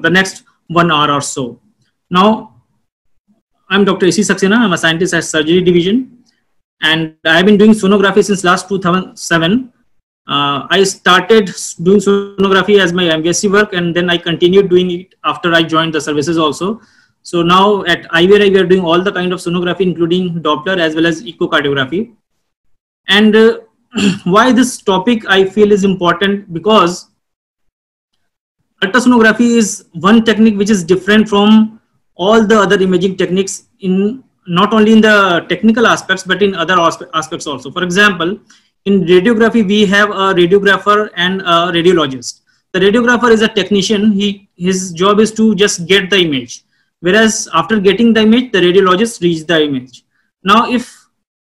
the next 1 hour or so. Now, I'm Dr. A.C. Saxena. I'm a scientist at Surgery Division, and I've been doing sonography since last 2007. I started doing sonography as my MSc work, and then I continued doing it after I joined the services also. So now at IVRI, we are doing all the kind of sonography, including Doppler as well as echocardiography. And why this topic I feel is important, because ultrasonography is one technique which is different from all the other imaging techniques, in not only in the technical aspects but in other aspects also. For example, in radiography we have a radiographer and a radiologist. The radiographer is a technician. His job is to just get the image, whereas after getting the image, the radiologist reads the image. Now if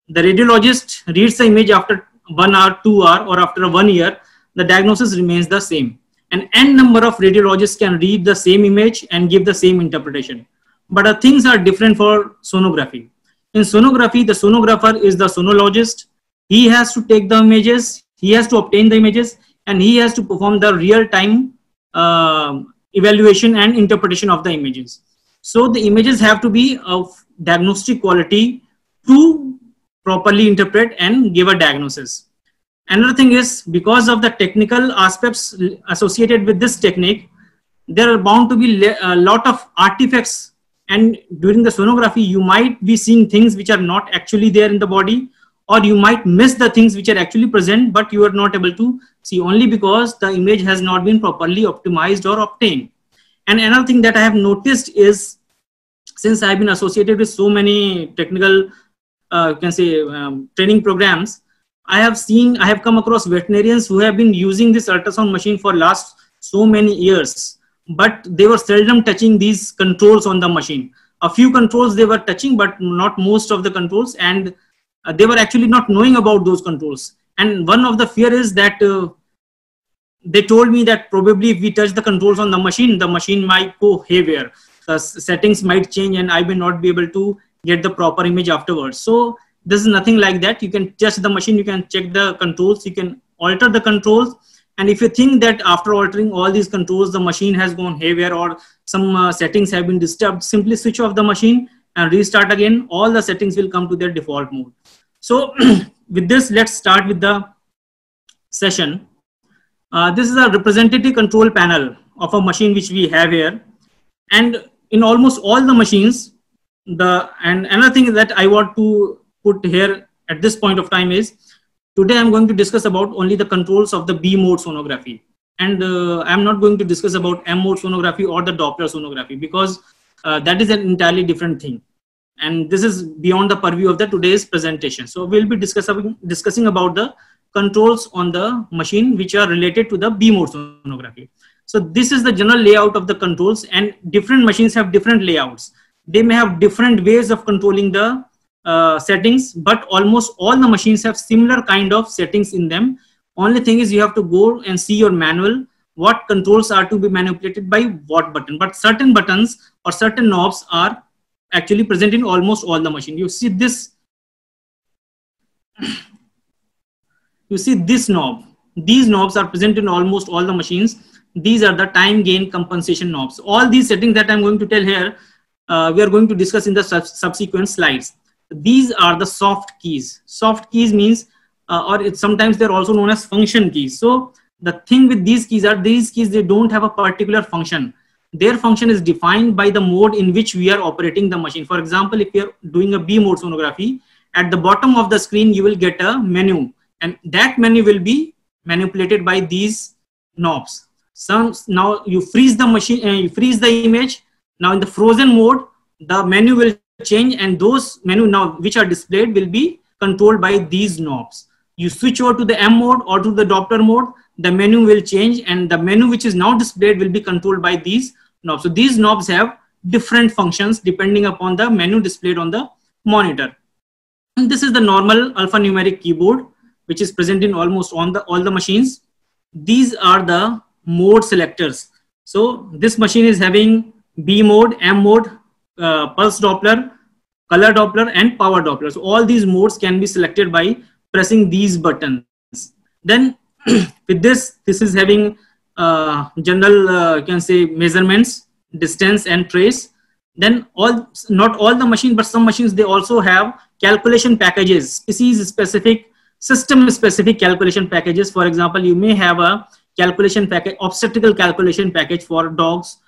the radiologist reads the image after 1 hour, 2 hour, or after 1 year, the diagnosis remains the same. An n number of radiologists can read the same image and give the same interpretation. But things are different for sonography. In sonography, the sonographer is the sonologist. He has to take the images, he has to obtain the images, and he has to perform the real-time evaluation and interpretation of the images. So the images have to be of diagnostic quality to properly interpret and give a diagnosis. Another thing is, because of the technical aspects associated with this technique, there are bound to be a lot of artifacts, and during the sonography you might be seeing things which are not actually there in the body, or you might miss the things which are actually present but you are not able to see, only because the image has not been properly optimized or obtained. And another thing that I have noticed is, since I have been associated with so many technical training programs, I have come across veterinarians who have been using this ultrasound machine for last so many years, but they were seldom touching these controls on the machine. A few controls they were touching, but not most of the controls, and they were actually not knowing about those controls. And one of the fear is that they told me that probably if we touch the controls on the machine might go haywire. The settings might change and I may not be able to get the proper image afterwards. So this is nothing like that. You can touch the machine, you can check the controls, you can alter the controls. And if you think that after altering all these controls, the machine has gone haywire or some settings have been disturbed, simply switch off the machine and restart again. All the settings will come to their default mode. So with this, let's start with the session. This is a representative control panel of a machine which we have here. And in almost all the machines, and another thing that I want to put here at this point of time is, today I'm going to discuss about only the controls of the B mode sonography. And I'm not going to discuss about M mode sonography or the Doppler sonography, because that is an entirely different thing. And this is beyond the purview of the today's presentation. So we'll be discussing about the controls on the machine which are related to the B mode sonography. So this is the general layout of the controls, and different machines have different layouts. They may have different ways of controlling the settings, but almost all the machines have similar kind of settings in them. Only thing is you have to go and see your manual, what controls are to be manipulated by what button. But certain buttons or certain knobs are actually present in almost all the machine. You see this knob. These knobs are present in almost all the machines. These are the time gain compensation knobs. All these settings that I'm going to tell here, we are going to discuss in the subsequent slides. These are the soft keys. Soft keys means, sometimes they're also known as function keys. So the thing with these keys are, they don't have a particular function. Their function is defined by the mode in which we are operating the machine. For example, if you're doing a B mode sonography, at the bottom of the screen, you will get a menu, and that menu will be manipulated by these knobs. Now you freeze the machine, you freeze the image. Now in the frozen mode, the menu will change, and those menu now which are displayed will be controlled by these knobs. You switch over to the M mode or to the Doppler mode, the menu will change, and the menu which is now displayed will be controlled by these knobs. So these knobs have different functions depending upon the menu displayed on the monitor. And this is the normal alphanumeric keyboard which is present in almost all the machines. These are the mode selectors. So this machine is having B mode, M mode, pulse Doppler, color Doppler, and power Doppler. So all these modes can be selected by pressing these buttons. Then with this is having general, you can say, measurements. distance, and trace. Then not all the machines, but some machines, they also have calculation packages, species specific, system specific calculation packages. For example, you may have a calculation package, obstacle calculation package for dogs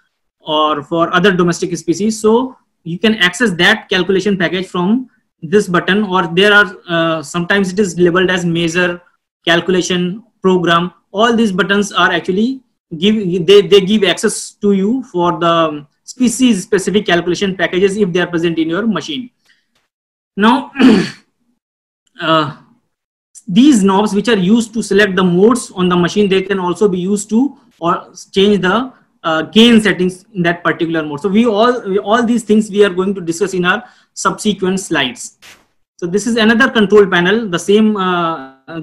or for other domestic species. So you can access that calculation package from this button, or there are sometimes it is labeled as measure, calculation, program. All these buttons are actually they give access to you for the species specific calculation packages if they are present in your machine. Now these knobs which are used to select the modes on the machine, they can also be used to or change the gain settings in that particular mode. So all these things we are going to discuss in our subsequent slides. So this is another control panel. The same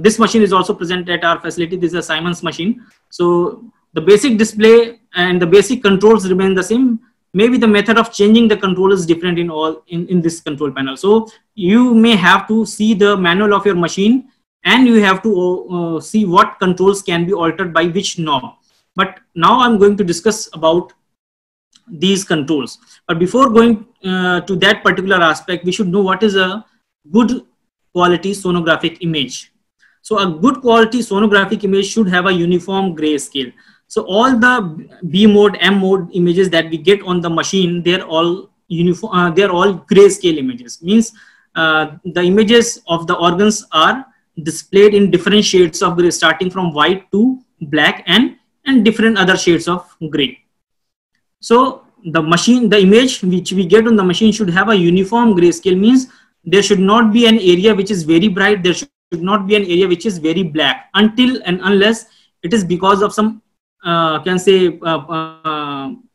this machine is also present at our facility. This is a Siemens machine. So the basic display and the basic controls remain the same. Maybe the method of changing the control is different in this control panel. So you may have to see the manual of your machine, and you have to see what controls can be altered by which knob. But now I'm going to discuss about these controls. But before going to that particular aspect, we should know what is a good quality sonographic image. So a good quality sonographic image should have a uniform grayscale. So all the B mode, M mode images that we get on the machine, they're all uniform. They're all grayscale images. Means the images of the organs are displayed in different shades of gray, starting from white to black and different other shades of gray. So the image which we get on the machine should have a uniform grayscale. Means there should not be an area which is very bright. There should not be an area which is very black, until and unless it is because of some can say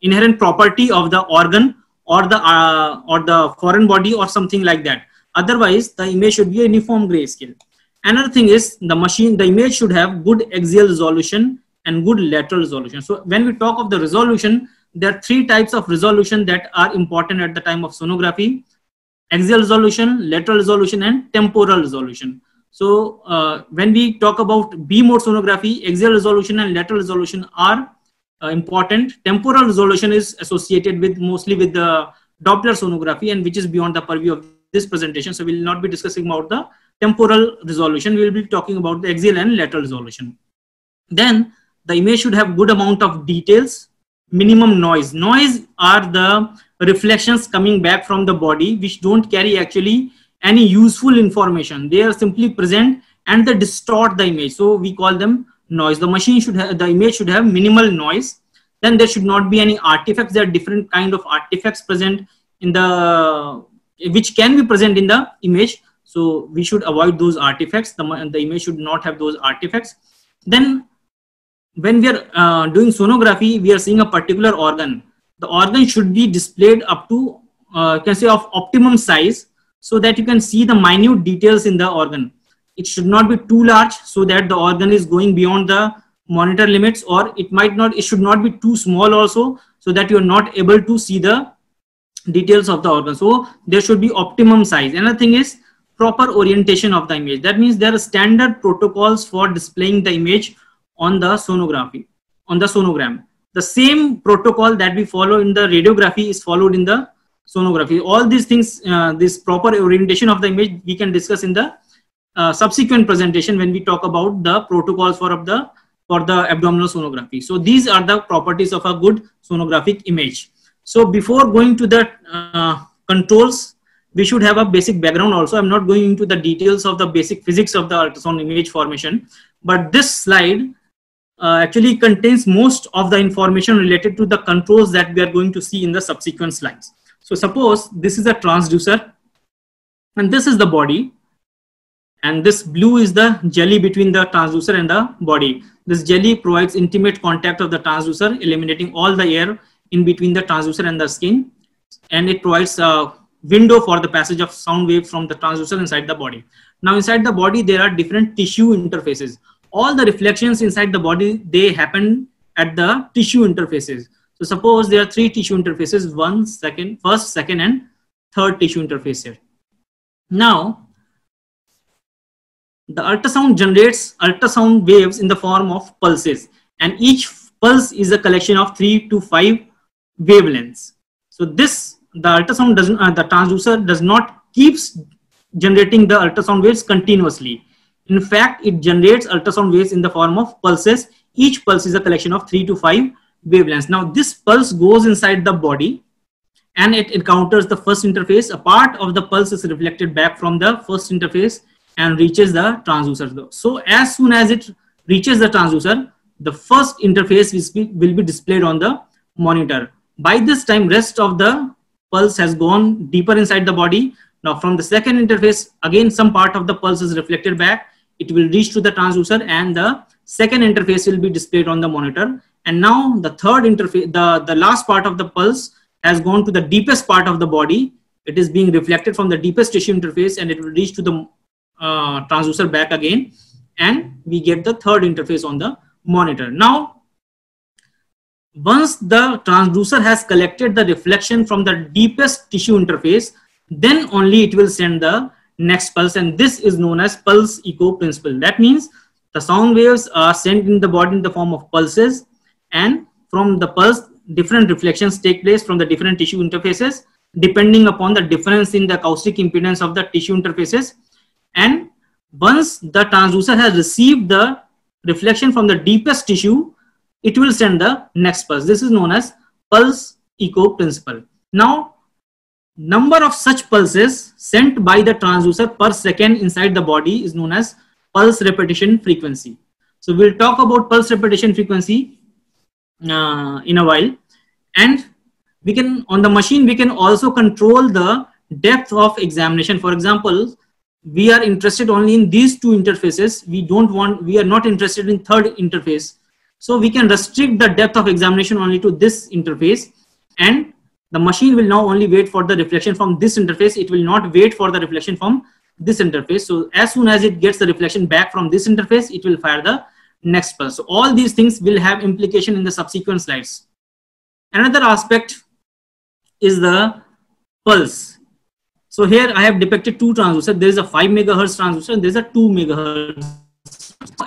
inherent property of the organ or the foreign body or something like that. Otherwise, the image should be a uniform grayscale. Another thing is the image should have good axial resolution and good lateral resolution. So when we talk of the resolution, there are three types of resolution that are important at the time of sonography: axial resolution, lateral resolution, and temporal resolution. So when we talk about B mode sonography, axial resolution and lateral resolution are important. Temporal resolution is associated with mostly with the Doppler sonography, and which is beyond the purview of this presentation. So we will not be discussing about the temporal resolution. We will be talking about the axial and lateral resolution. Then the image should have good amount of details, minimum noise. Noise are the reflections coming back from the body which don't carry actually any useful information. They are simply present and they distort the image. So we call them noise. The machine should have, the image should have minimal noise. Then there should not be any artifacts. There are different kind of artifacts present in the, which can be present in the image. So we should avoid those artifacts. The image should not have those artifacts. Then when we are doing sonography, we are seeing a particular organ. The organ should be displayed up to, can say, of optimum size, so that you can see the minute details in the organ. It should not be too large so that the organ is going beyond the monitor limits, or it should not be too small also, so that you are not able to see the details of the organ. So there should be optimum size. Another thing is proper orientation of the image. That means there are standard protocols for displaying the image on the sonography, on the sonogram. The same protocol that we follow in the radiography is followed in the sonography. All these things, this proper orientation of the image, we can discuss in the subsequent presentation when we talk about the protocols for the abdominal sonography. So these are the properties of a good sonographic image. So before going to the controls, we should have a basic background also. I'm not going into the details of the basic physics of the ultrasound image formation, but this slide actually contains most of the information related to the controls that we are going to see in the subsequent slides. So suppose this is a transducer and this is the body, and this blue is the jelly between the transducer and the body. This jelly provides intimate contact of the transducer, eliminating all the air in between the transducer and the skin, and it provides a window for the passage of sound waves from the transducer inside the body. Now inside the body there are different tissue interfaces. All the reflections inside the body, they happen at the tissue interfaces. So suppose there are three tissue interfaces, first, second, and third tissue interface here. Now, the ultrasound generates ultrasound waves in the form of pulses, and each pulse is a collection of 3 to 5 wavelengths. So this, the ultrasound doesn't, the transducer does not keeps generating the ultrasound waves continuously. In fact, it generates ultrasound waves in the form of pulses. Each pulse is a collection of 3 to 5 wavelengths. Now this pulse goes inside the body and it encounters the first interface. A part of the pulse is reflected back from the first interface and reaches the transducer. So as soon as it reaches the transducer, the first interface will be displayed on the monitor. By this time, rest of the pulse has gone deeper inside the body. Now from the second interface, again some part of the pulse is reflected back. It will reach to the transducer and the second interface will be displayed on the monitor. And now the third interface, the last part of the pulse has gone to the deepest part of the body. It is being reflected from the deepest tissue interface and it will reach to the transducer back again. And we get the third interface on the monitor. Now, once the transducer has collected the reflection from the deepest tissue interface, then only it will send the next pulse, and this is known as pulse echo principle. That means the sound waves are sent in the body in the form of pulses, and from the pulse different reflections take place from the different tissue interfaces depending upon the difference in the acoustic impedance of the tissue interfaces. And once the transducer has received the reflection from the deepest tissue, it will send the next pulse. This is known as pulse echo principle. Now, number of such pulses sent by the transducer per second inside the body is known as pulse repetition frequency. So we'll talk about pulse repetition frequency in a while. And we can, on the machine, we can also control the depth of examination. For example, we are interested only in these two interfaces. We are not interested in third interface. So we can restrict the depth of examination only to this interface, and the machine will now only wait for the reflection from this interface. It will not wait for the reflection from this interface. So as soon as it gets the reflection back from this interface, it will fire the next pulse. So all these things will have implication in the subsequent slides. Another aspect is the pulse. So here I have depicted two transducers. There is a 5 megahertz transducer and there is a 2 megahertz.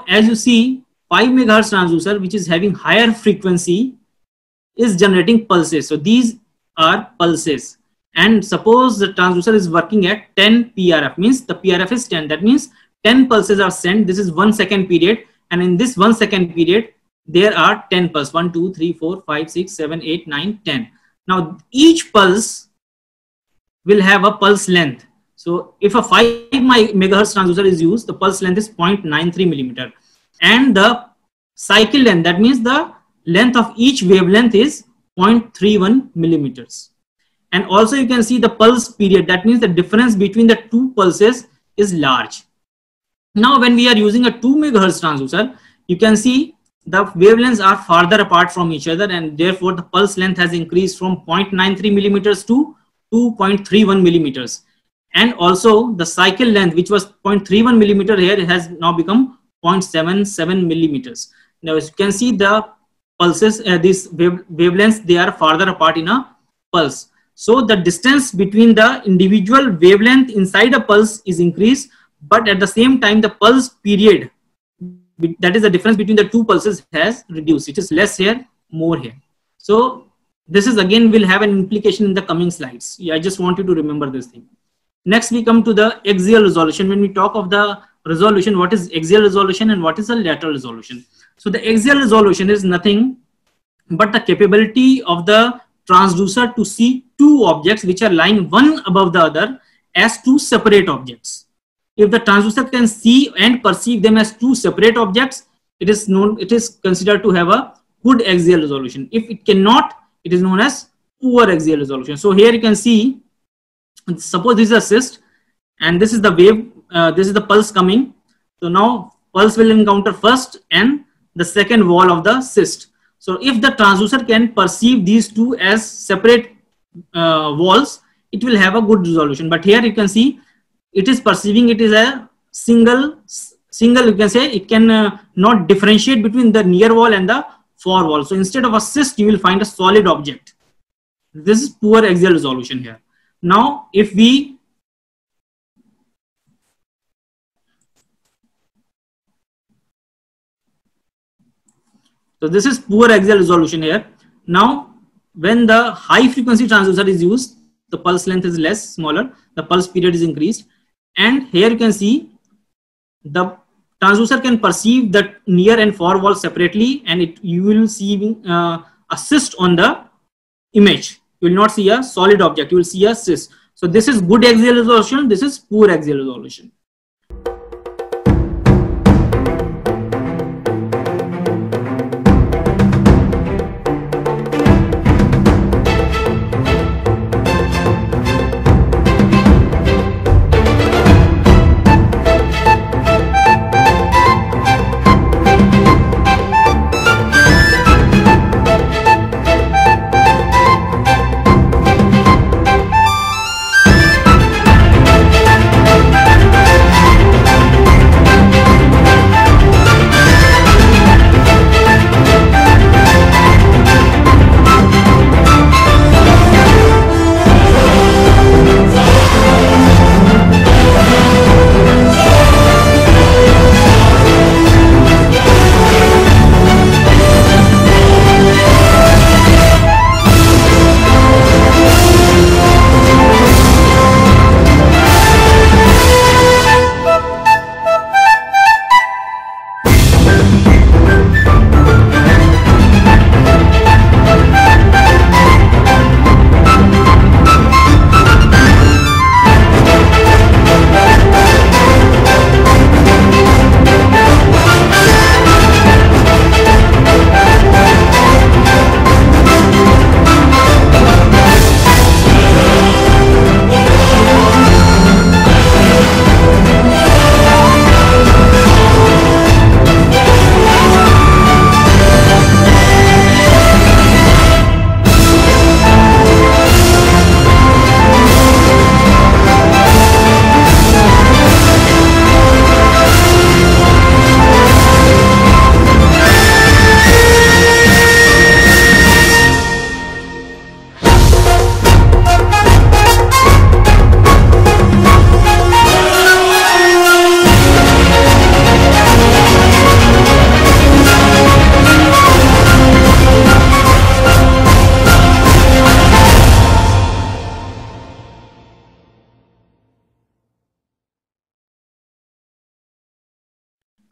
As you see, 5 megahertz transducer, which is having higher frequency, is generating pulses. So these are pulses. And suppose the transducer is working at 10 PRF, means the PRF is 10. That means 10 pulses are sent. This is 1 second period. And in this 1 second period, there are 10 pulses. 1, 2, 3, 4, 5, 6, 7, 8, 9, 10. Now each pulse will have a pulse length. So if a 5 megahertz transducer is used, the pulse length is 0.93 millimeter. And the cycle length, that means the length of each wavelength, is 0.31 millimeters. And also you can see the pulse period. That means the difference between the two pulses is large. Now when we are using a 2 megahertz transducer, you can see the wavelengths are farther apart from each other, and therefore the pulse length has increased from 0.93 millimeters to 2.31 millimeters. And also the cycle length, which was 0.31 millimeter, here it has now become 0.77 millimeters. Now as you can see, the pulses, these wavelengths, they are farther apart in a pulse. So the distance between the individual wavelength inside a pulse is increased, but at the same time the pulse period, that is the difference between the two pulses, has reduced. It is less here, more here. So this is again will have an implication in the coming slides. I just want you to remember this thing. Next we come to the axial resolution. When we talk of the resolution, what is axial resolution and what is the lateral resolution? So the axial resolution is nothing but the capability of the transducer to see two objects which are lying one above the other as two separate objects. If the transducer can see and perceive them as two separate objects, it is considered to have a good axial resolution. If it cannot, it is known as poor axial resolution. So here you can see, suppose this is a cyst and this is the wave, this is the pulse coming. So now pulse will encounter first and the second wall of the cyst. So if the transducer can perceive these two as separate walls, it will have a good resolution. But here you can see it is perceiving it is a single, you can say, it can not differentiate between the near wall and the far wall. So instead of a cyst, you will find a solid object. This is poor axial resolution here. Now if we so this is poor axial resolution here. Now when the high frequency transducer is used, the pulse length is less, smaller, the pulse period is increased. And here you can see the transducer can perceive the near and far wall separately, and you will see a cyst on the image. You will not see a solid object, you will see a cyst. So this is good axial resolution, this is poor axial resolution.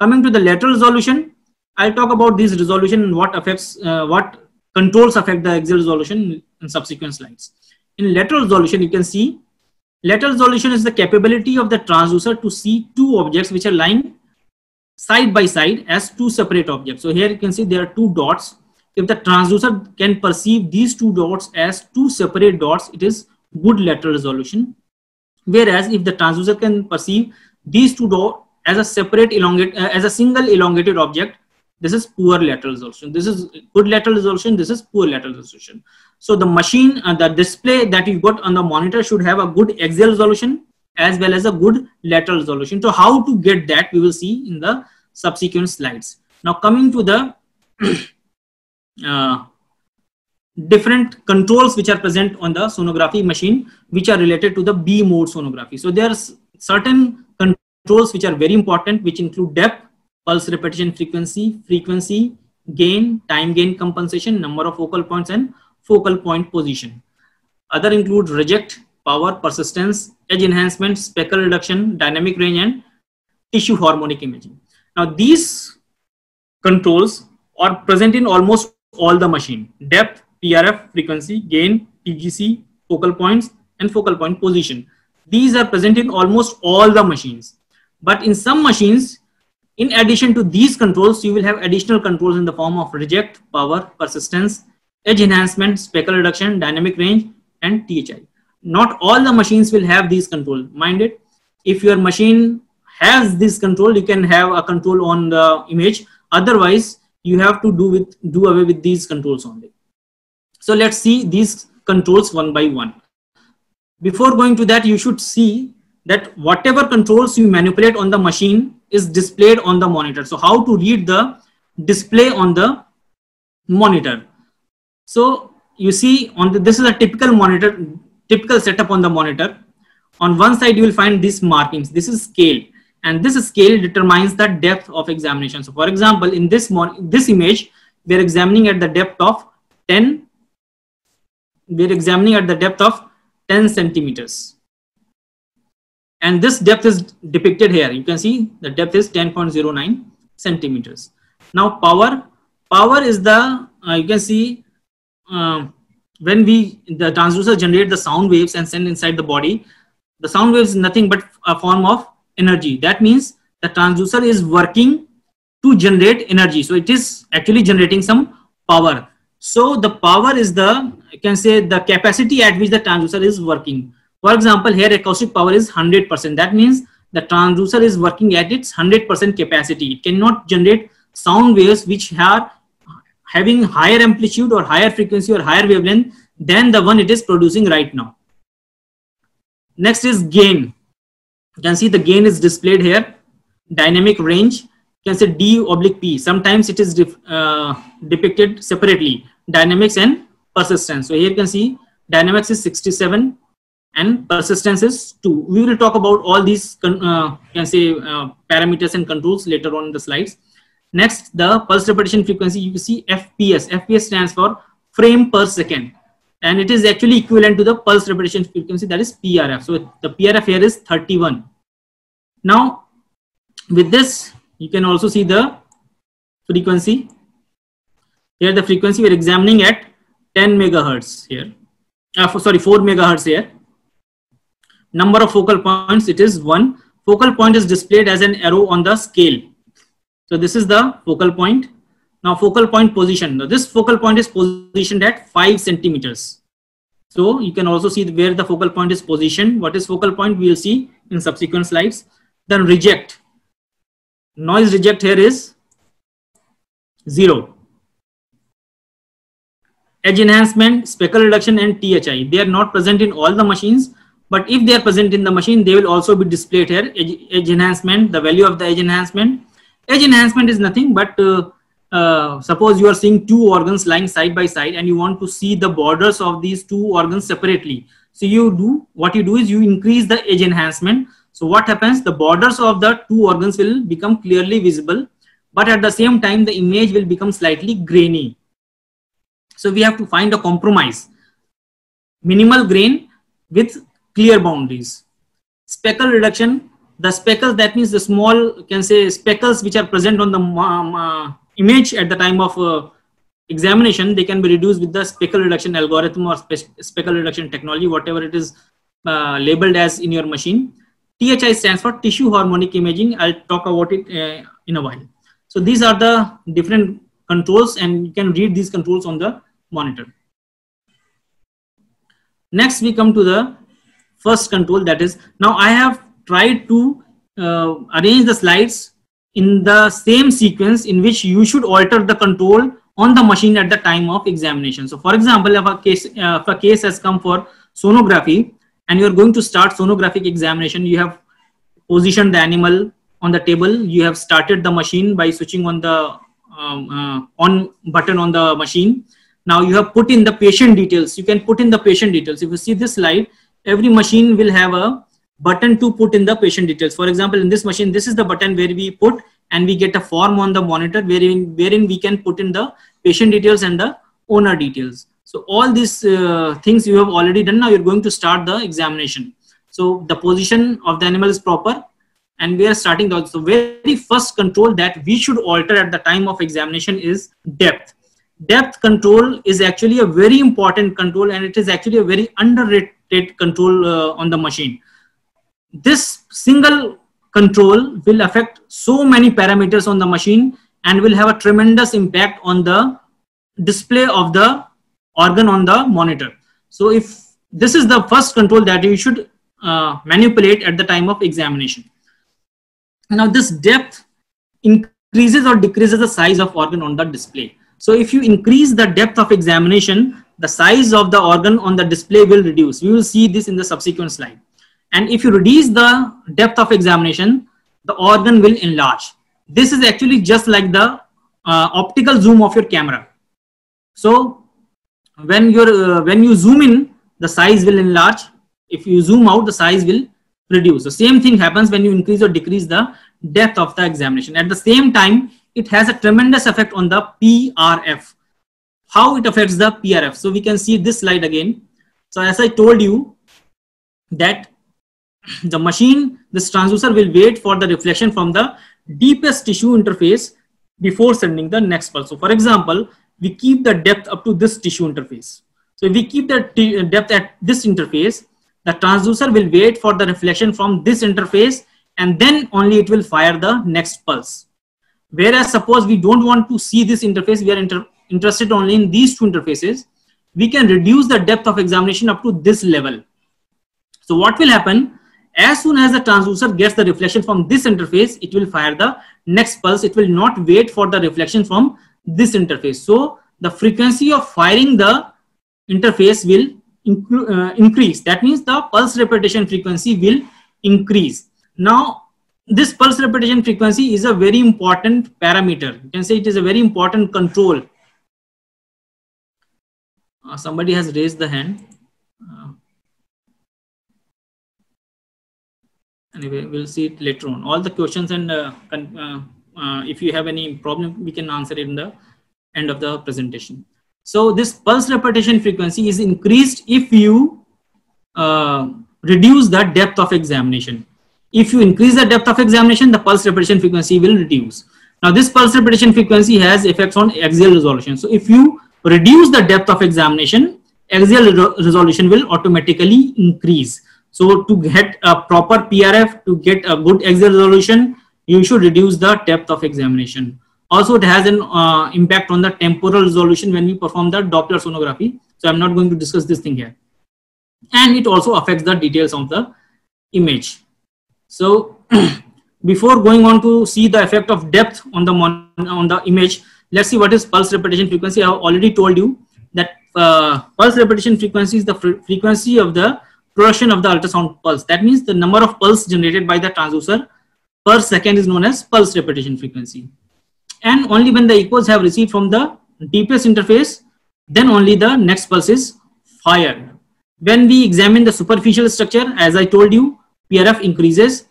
Coming to the lateral resolution, I'll talk about this resolution and what controls affect the axial resolution in subsequent slides. In lateral resolution, you can see lateral resolution is the capability of the transducer to see two objects which are lying side by side as two separate objects. So here you can see there are two dots. If the transducer can perceive these two dots as two separate dots, it is good lateral resolution. Whereas if the transducer can perceive these two dots as a separate as a single elongated object, this is poor lateral resolution. This is good lateral resolution, this is poor lateral resolution. So the machine, the display that you got on the monitor should have a good axial resolution as well as a good lateral resolution. So how to get that, we will see in the subsequent slides. Now coming to the different controls which are present on the sonography machine, which are related to the B mode sonography. So there are certain controls which are very important, which include depth, pulse repetition frequency, gain, time gain compensation, number of focal points, and focal point position. Other include reject, power, persistence, edge enhancement, speckle reduction, dynamic range, and tissue harmonic imaging. Now these controls are present in almost all the machine: depth, PRF, frequency, gain, TGC, focal points, and focal point position. These are present in almost all the machines. But in some machines, in addition to these controls, you will have additional controls in the form of reject, power, persistence, edge enhancement, speckle reduction, dynamic range, and THI. Not all the machines will have these controls. Mind it, if your machine has this control, you can have a control on the image. Otherwise, you have to do away with these controls only. So let's see these controls one by one. Before going to that, you should see that whatever controls you manipulate on the machine is displayed on the monitor. So how to read the display on the monitor? So you see this is a typical monitor, typical setup on the monitor. On one side you will find these markings. This is scale, and this scale determines the depth of examination. So for example, in this image, we are examining at the depth of 10 we are examining at the depth of 10 centimeters. And this depth is depicted here. You can see the depth is 10.09 centimeters. Now power is the, you can see when the transducer generate the sound waves and send inside the body, the sound waves is nothing but a form of energy. That means the transducer is working to generate energy. So it is actually generating some power. So the power is the, you can say, the capacity at which the transducer is working. For example, here acoustic power is 100%. That means the transducer is working at its 100% capacity. It cannot generate sound waves which are having higher amplitude or higher frequency or higher wavelength than the one it is producing right now. Next is gain. You can see the gain is displayed here. Dynamic range, you can say D/P. Sometimes it is depicted separately, dynamics and persistence. So here you can see dynamics is 67 and persistence is 2. We will talk about all these parameters and controls later on in the slides. Next, the pulse repetition frequency, you see FPS. FPS stands for frame per second, and it is actually equivalent to the pulse repetition frequency, that is PRF. So the PRF here is 31. Now with this you can also see the frequency. Here the frequency we are examining at 10 megahertz here. 4 megahertz here. Number of focal points, it is 1. Focal point is displayed as an arrow on the scale. So this is the focal point. Now focal point position. Now this focal point is positioned at 5 centimeters. So you can also see where the focal point is positioned. What is focal point, we will see in subsequent slides. Then reject. Noise reject here is 0. Edge enhancement, speckle reduction and THI. They are not present in all the machines, but if they are present in the machine, they will also be displayed here. Edge enhancement, the value of the edge enhancement. Edge enhancement is nothing but suppose you are seeing two organs lying side by side and you want to see the borders of these two organs separately. So what you do is you increase the edge enhancement. So what happens? The borders of the two organs will become clearly visible, but at the same time the image will become slightly grainy. So we have to find a compromise. Minimal grain with clear boundaries. Speckle reduction. The speckles, that means the small, you can say, speckles which are present on the image at the time of examination, they can be reduced with the speckle reduction algorithm or speckle reduction technology, whatever it is labeled as in your machine. THI stands for tissue harmonic imaging. I'll talk about it in a while. So these are the different controls, and you can read these controls on the monitor. Next, we come to the first control, that is, now I have tried to arrange the slides in the same sequence in which you should alter the control on the machine at the time of examination. So for example, if a case has come for sonography and you are going to start sonographic examination, you have positioned the animal on the table, you have started the machine by switching on the on button on the machine. Now you have put in the patient details. You can put in the patient details. If you see this slide, every machine will have a button to put in the patient details. For example, in this machine, this is the button where we put and we get a form on the monitor wherein we can put in the patient details and the owner details. So all these things you have already done. Now you're going to start the examination. So the position of the animal is proper, and we are starting the very first control that we should alter at the time of examination is depth. Depth control is actually a very important control, and it is actually a very underrated control on the machine. This single control will affect so many parameters on the machine and will have a tremendous impact on the display of the organ on the monitor. So if this is the first control that you should manipulate at the time of examination. Now this depth increases or decreases the size of organ on the display. So if you increase the depth of examination, the size of the organ on the display will reduce. We will see this in the subsequent slide. And if you reduce the depth of examination, the organ will enlarge. This is actually just like the optical zoom of your camera. So when you zoom in, the size will enlarge. If you zoom out, the size will reduce. The same thing happens when you increase or decrease the depth of the examination. At the same time, it has a tremendous effect on the PRF. how it affects the PRF. So we can see this slide again. So as I told you that the machine, this transducer will wait for the reflection from the deepest tissue interface before sending the next pulse. So for example, we keep the depth up to this tissue interface. So if we keep the depth at this interface, the transducer will wait for the reflection from this interface and then only it will fire the next pulse. Whereas suppose we don't want to see this interface, we are interested only in these two interfaces, we can reduce the depth of examination up to this level. So what will happen? As soon as the transducer gets the reflection from this interface, it will fire the next pulse. It will not wait for the reflection from this interface. So the frequency of firing the interface will increase. That means the pulse repetition frequency will increase. Now, this pulse repetition frequency is a very important parameter. You can say it is a very important control. Somebody has raised the hand. Anyway, we'll see it later on. All the questions and if you have any problem, we can answer it in the end of the presentation. So this pulse repetition frequency is increased if you reduce the depth of examination. If you increase the depth of examination, the pulse repetition frequency will reduce. Now this pulse repetition frequency has effects on axial resolution. So if you reduce the depth of examination, axial resolution will automatically increase. So to get a proper PRF, to get a good axial resolution, you should reduce the depth of examination. Also, it has an impact on the temporal resolution when we perform the Doppler sonography. So I'm not going to discuss this thing here. And it also affects the details of the image. So before going on to see the effect of depth on the image, let's see what is pulse repetition frequency. I have already told you that pulse repetition frequency is the frequency of the production of the ultrasound pulse. That means the number of pulse generated by the transducer per second is known as pulse repetition frequency. And only when the echoes have received from the deepest interface, then only the next pulse is fired. When we examine the superficial structure, as I told you, PRF increases,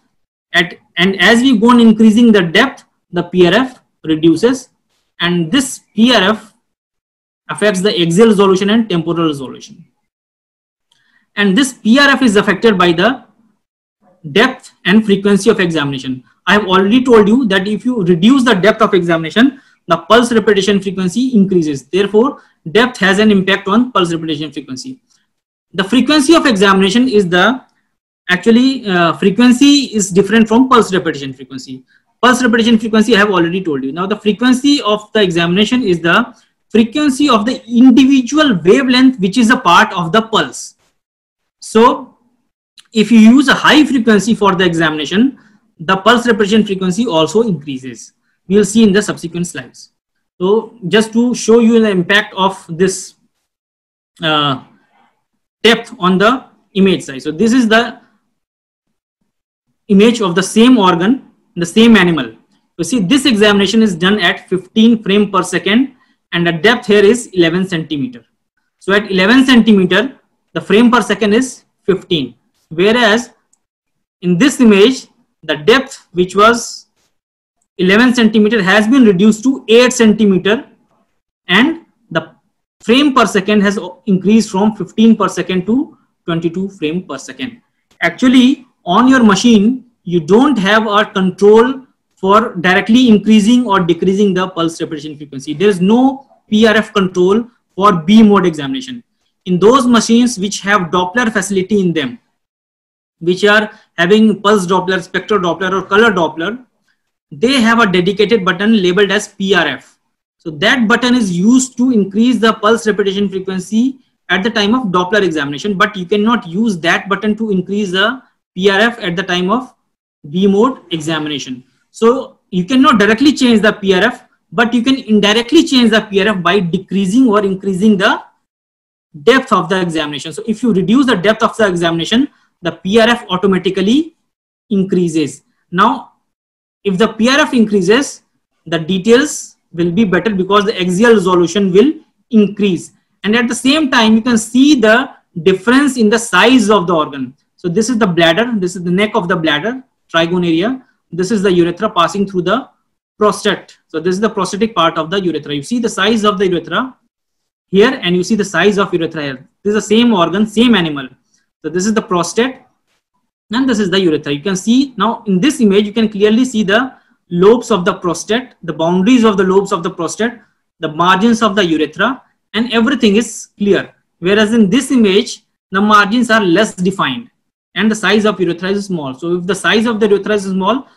and as we go on increasing the depth, the PRF reduces, and this PRF affects the axial resolution and temporal resolution. And this PRF is affected by the depth and frequency of examination. I have already told you that if you reduce the depth of examination, the pulse repetition frequency increases. Therefore, depth has an impact on pulse repetition frequency. The frequency of examination is the frequency is different from pulse repetition frequency. Pulse repetition frequency I have already told you. Now the frequency of the examination is the frequency of the individual wavelength which is a part of the pulse. So if you use a high frequency for the examination, the pulse repetition frequency also increases. We will see in the subsequent slides. So just to show you the impact of this depth on the image size. So this is the image of the same organ, the same animal. You see this examination is done at 15 frames per second and the depth here is 11 centimeter. So at 11 centimeter, the frame per second is 15. Whereas in this image, the depth which was 11 centimeter has been reduced to 8 centimeter and the frame per second has increased from 15 per second to 22 frame per second. Actually, on your machine, you don't have a control for directly increasing or decreasing the pulse repetition frequency. There is no PRF control for B mode examination. In those machines which have Doppler facility in them, which are having pulse Doppler, spectral Doppler or color Doppler, they have a dedicated button labeled as PRF. So that button is used to increase the pulse repetition frequency at the time of Doppler examination, but you cannot use that button to increase the PRF at the time of B mode examination. So you cannot directly change the PRF, but you can indirectly change the PRF by decreasing or increasing the depth of the examination. So if you reduce the depth of the examination, the PRF automatically increases. Now, if the PRF increases, the details will be better because the axial resolution will increase. And at the same time, you can see the difference in the size of the organ. So this is the bladder, this is the neck of the bladder, trigone area. This is the urethra passing through the prostate. So this is the prostatic part of the urethra. You see the size of the urethra here, and you see the size of urethra here. This is the same organ, same animal. So this is the prostate and this is the urethra. You can see now in this image, you can clearly see the lobes of the prostate, the boundaries of the lobes of the prostate, the margins of the urethra, and everything is clear. Whereas in this image, the margins are less defined and the size of urethra is small. So if the size of the urethra is small,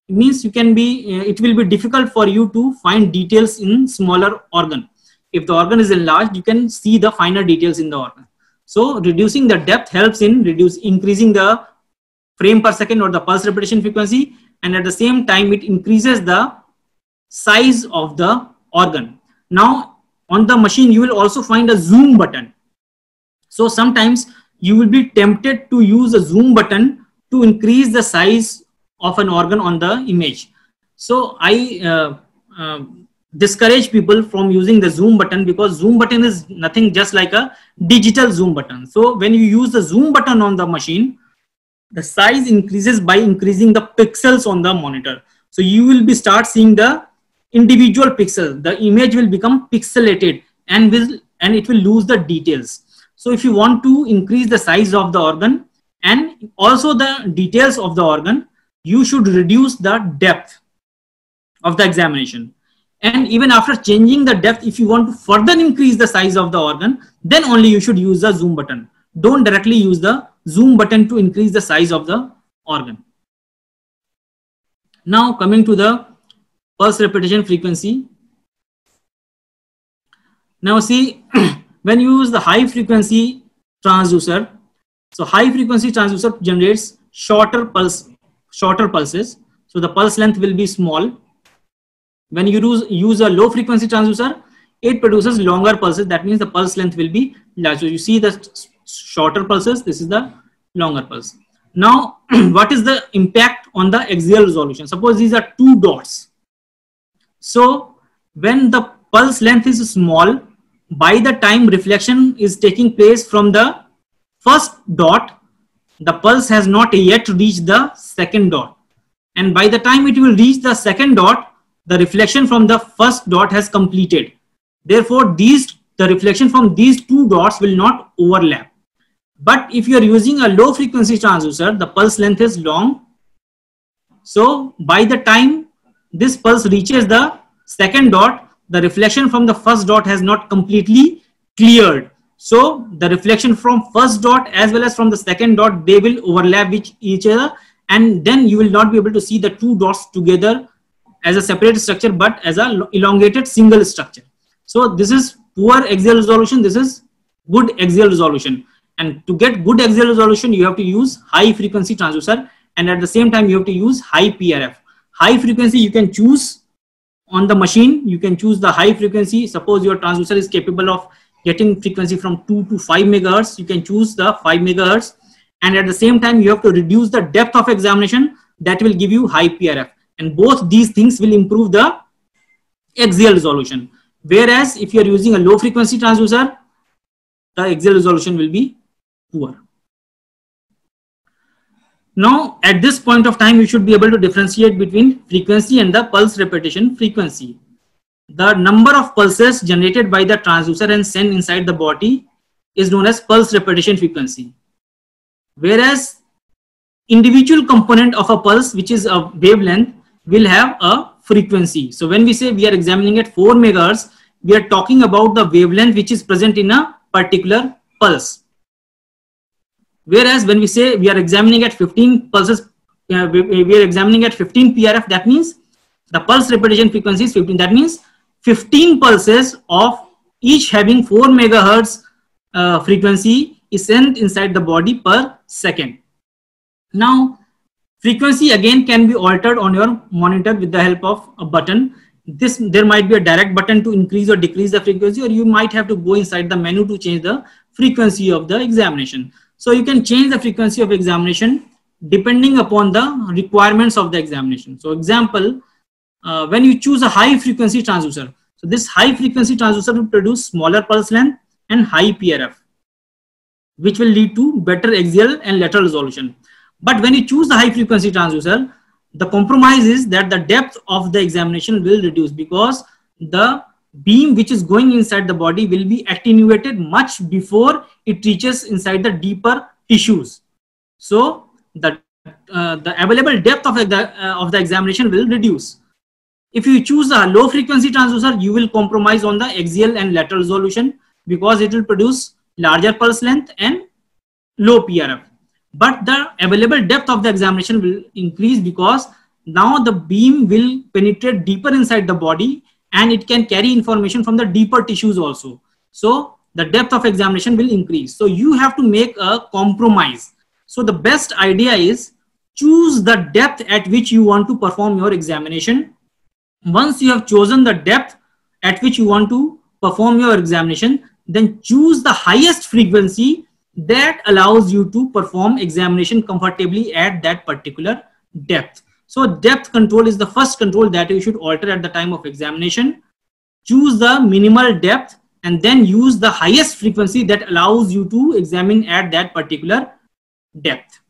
it means you can be, it will be difficult for you to find details in smaller organ. If the organ is enlarged, you can see the finer details in the organ. So reducing the depth helps in increasing the frame per second or the pulse repetition frequency, and at the same time it increases the size of the organ. Now on the machine you will also find a zoom button. So sometimes you will be tempted to use a zoom button to increase the size of an organ on the image. So I discourage people from using the zoom button, because zoom button is nothing just like a digital zoom button. So when you use the zoom button on the machine, the size increases by increasing the pixels on the monitor. So you will be start seeing the individual pixels. The image will become pixelated and it will lose the details. So if you want to increase the size of the organ and also the details of the organ, you should reduce the depth of the examination. And even after changing the depth, if you want to further increase the size of the organ, then only you should use the zoom button. Don't directly use the zoom button to increase the size of the organ. Now coming to the pulse repetition frequency. Now see, when you use the high frequency transducer, so high frequency transducer generates shorter pulses. So the pulse length will be small. When you use a low frequency transducer, it produces longer pulses. That means the pulse length will be large. So you see the shorter pulses, this is the longer pulse. Now, what is the impact on the axial resolution? Suppose these are two dots. So when the pulse length is small, by the time reflection is taking place from the first dot, the pulse has not yet reached the second dot. And by the time it will reach the second dot, the reflection from the first dot has completed. Therefore, the reflection from these two dots will not overlap. But if you are using a low frequency transducer, the pulse length is long. So by the time this pulse reaches the second dot, the reflection from the first dot has not completely cleared. So the reflection from first dot as well as from the second dot, they will overlap with each other, and then you will not be able to see the two dots together as a separate structure, but as a elongated single structure. So this is poor axial resolution, this is good axial resolution. And to get good axial resolution, you have to use high frequency transducer, and at the same time you have to use high PRF. High frequency you can choose on the machine, you can choose the high frequency. Suppose your transducer is capable of getting frequency from 2 to 5 megahertz, you can choose the 5 megahertz. And at the same time you have to reduce the depth of examination, that will give you high PRF. And both these things will improve the axial resolution. Whereas if you are using a low frequency transducer, the axial resolution will be poor. Now at this point of time, you should be able to differentiate between frequency and the pulse repetition frequency. The number of pulses generated by the transducer and sent inside the body is known as pulse repetition frequency. Whereas individual component of a pulse, which is a wavelength, will have a frequency. So when we say we are examining at 4 megahertz, we are talking about the wavelength which is present in a particular pulse. Whereas when we say we are examining at 15 pulses, we are examining at 15 PRF, that means the pulse repetition frequency is 15. That means 15 pulses of each having 4 megahertz frequency is sent inside the body per second. Now, frequency again can be altered on your monitor with the help of a button. There might be a direct button to increase or decrease the frequency, or you might have to go inside the menu to change the frequency of the examination. So you can change the frequency of examination depending upon the requirements of the examination. So example, when you choose a high frequency transducer, so this high frequency transducer will produce smaller pulse length and high PRF, which will lead to better axial and lateral resolution. But when you choose the high frequency transducer, the compromise is that the depth of the examination will reduce, because the beam which is going inside the body will be attenuated much before it reaches inside the deeper tissues. So the available depth of the examination will reduce. If you choose a low frequency transducer, you will compromise on the axial and lateral resolution because it will produce larger pulse length and low PRF. But the available depth of the examination will increase because now the beam will penetrate deeper inside the body and it can carry information from the deeper tissues also. So the depth of examination will increase. So you have to make a compromise. So the best idea is choose the depth at which you want to perform your examination. Once you have chosen the depth at which you want to perform your examination, then choose the highest frequency that allows you to perform examination comfortably at that particular depth. So depth control is the first control that you should alter at the time of examination. Choose the minimal depth and then use the highest frequency that allows you to examine at that particular depth.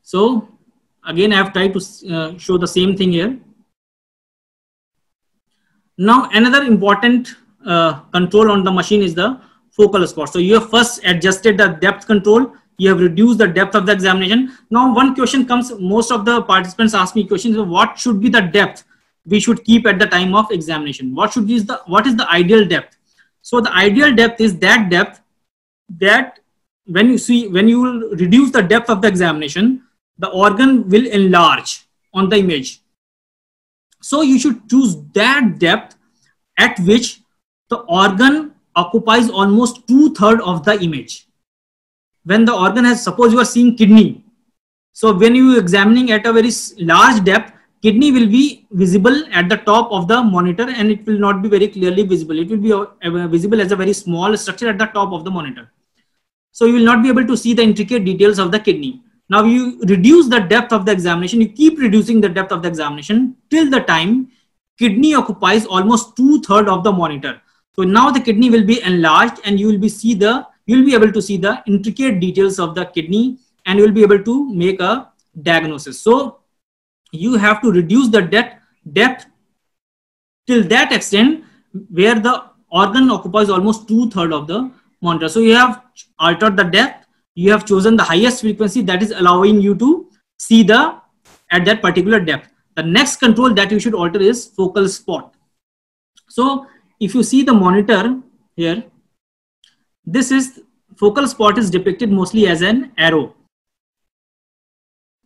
So again, I have tried to show the same thing here. Now another important control on the machine is the focal spot. So you have first adjusted the depth control. you have reduced the depth of the examination. Now one question comes, most of the participants ask me questions, what should be the depth we should keep at the time of examination? What is the ideal depth? So the ideal depth is that depth that when you will reduce the depth of the examination, the organ will enlarge on the image. So you should choose that depth at which the organ occupies almost 2/3 of the image. When the organ has, suppose you are seeing kidney, so when you are examining at a very large depth, kidney will be visible at the top of the monitor and it will not be very clearly visible. It will be visible as a very small structure at the top of the monitor. So you will not be able to see the intricate details of the kidney. Now you reduce the depth of the examination, you keep reducing the depth of the examination till the time kidney occupies almost 2/3 of the monitor. So now the kidney will be enlarged and you will be able to see the intricate details of the kidney and you will be able to make a diagnosis. So you have to reduce the depth till that extent where the organ occupies almost 2/3 of the monitor. So you have altered the depth, you have chosen the highest frequency that is allowing you to see at that particular depth. The next control that you should alter is focal spot. So if you see the monitor here, this is focal spot is depicted mostly as an arrow.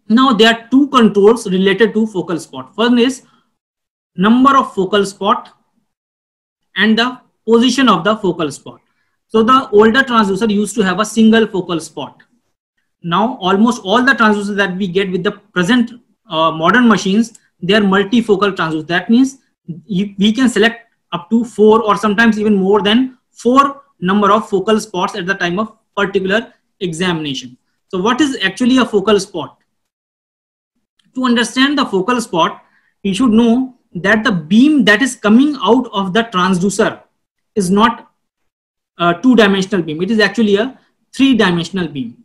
Now there are two controls related to focal spot. One is number of focal spot and the position of the focal spot. So the older transducer used to have a single focal spot. Now almost all the transducers that we get with the present modern machines, they are multifocal transducers. That means we can select up to 4 or sometimes even more than 4 number of focal spots at the time of particular examination. So what is actually a focal spot? To understand the focal spot, you should know that the beam that is coming out of the transducer is not a 2-dimensional beam. It is actually a 3-dimensional beam.